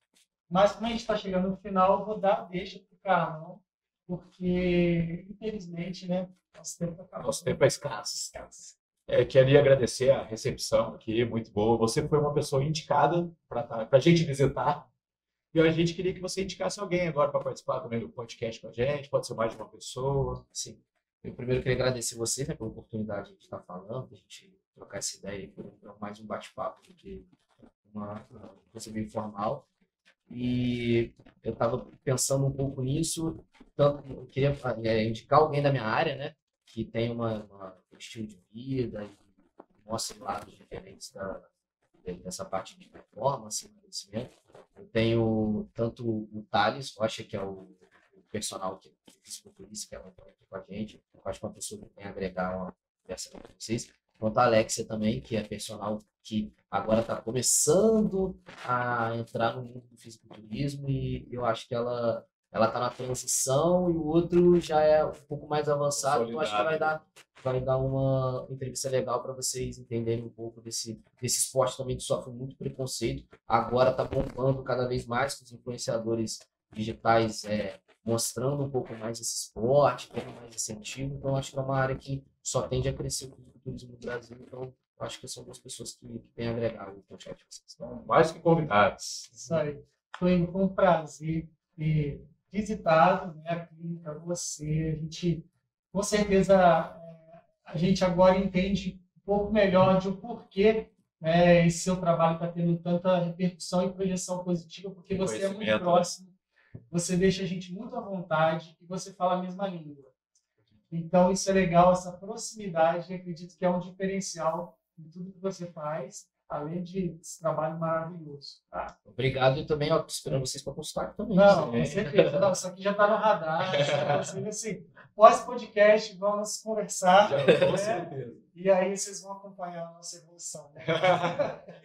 Mas como a gente está chegando no final, eu vou dar deixa para o Carlão, porque infelizmente, né, nosso tempo acabou. Nosso tempo é escasso. Queria agradecer a recepção aqui, muito boa. Você foi uma pessoa indicada para a gente visitar. E a gente queria que você indicasse alguém agora para participar também do podcast com a gente. Pode ser mais de uma pessoa. Sim. Eu primeiro queria agradecer você, né, pela oportunidade de estar falando, de a gente trocar essa ideia por mais um bate-papo do que uma coisa meio informal. E eu estava pensando um pouco nisso. Tanto, eu queria indicar alguém da minha área, né, que tem um estilo de vida e mostra lados diferentes dessa parte de performance, conhecimento. Eu tenho tanto o Thales Rocha, que é o personal que é fisiculturista, que é aqui com a gente. Eu acho que é uma pessoa que tem a agregar uma conversa com vocês. Quanto a Alexia também, que é personal que agora está começando a entrar no mundo do fisiculturismo e eu acho que ela está na transição e o outro já é um pouco mais avançado, então acho que vai dar uma entrevista legal para vocês entenderem um pouco desse esporte também que sofre muito preconceito. Agora está bombando cada vez mais com os influenciadores digitais mostrando um pouco mais esse esporte, tendo mais incentivo, então acho que é uma área que só tende a crescer o fisiculturismo no Brasil, então acho que são duas pessoas que têm agregado no chat de vocês. Então, mais que convidados. Isso aí. Foi um prazer ter visitado, né, a clínica, você. A gente, com certeza, a gente agora entende um pouco melhor de o porquê esse seu trabalho está tendo tanta repercussão e projeção positiva, porque você é muito próximo, você deixa a gente muito à vontade e você fala a mesma língua. Então, isso é legal, essa proximidade, acredito que é um diferencial em tudo que você faz, além desse trabalho maravilhoso. Tá? Obrigado, e também estou esperando vocês para consultar também. Não, com certeza. Não, isso aqui já está no radar. Assim, pós-podcast, vamos conversar. Com certeza. E aí vocês vão acompanhar a nossa evolução. Né?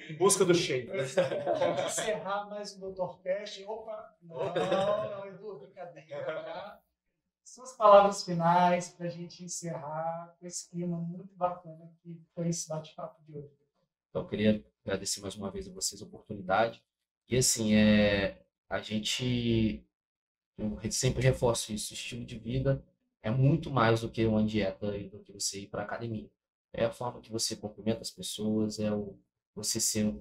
Em busca do shape. Vamos encerrar mais um DrCast. Opa! Não, Edu, brincadeira. Tá? Suas palavras finais para a gente encerrar com esse clima muito bacana que foi esse bate-papo de hoje. Então, eu queria agradecer mais uma vez a vocês a oportunidade. E assim, eu sempre reforço isso, estilo de vida é muito mais do que uma dieta e do que você ir para a academia. É a forma que você cumprimenta as pessoas, você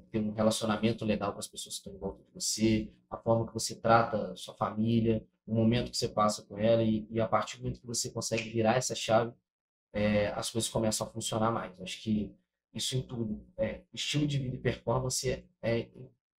ter um relacionamento legal com as pessoas que estão em volta de você, a forma que você trata a sua família, o momento que você passa com ela e a partir do momento que você consegue virar essa chave, as coisas começam a funcionar mais. Acho que isso em tudo. Estilo de vida e performance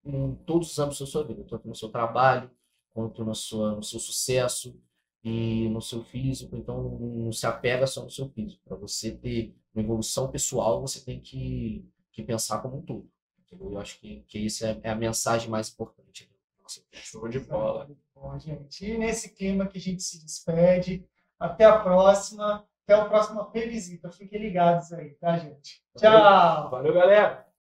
em todos os âmbitos da sua vida, tanto no seu trabalho, quanto no seu sucesso e no seu físico. Então, não se apega só no seu físico. Para você ter uma evolução pessoal, você tem que pensar como um todo. Entendeu? Eu acho que isso é a mensagem mais importante. Show de bola. Bom, gente, e nesse clima que a gente se despede, até a próxima. Até o próximo Visita. Fiquem ligados aí, tá, gente? Tchau! Valeu, galera!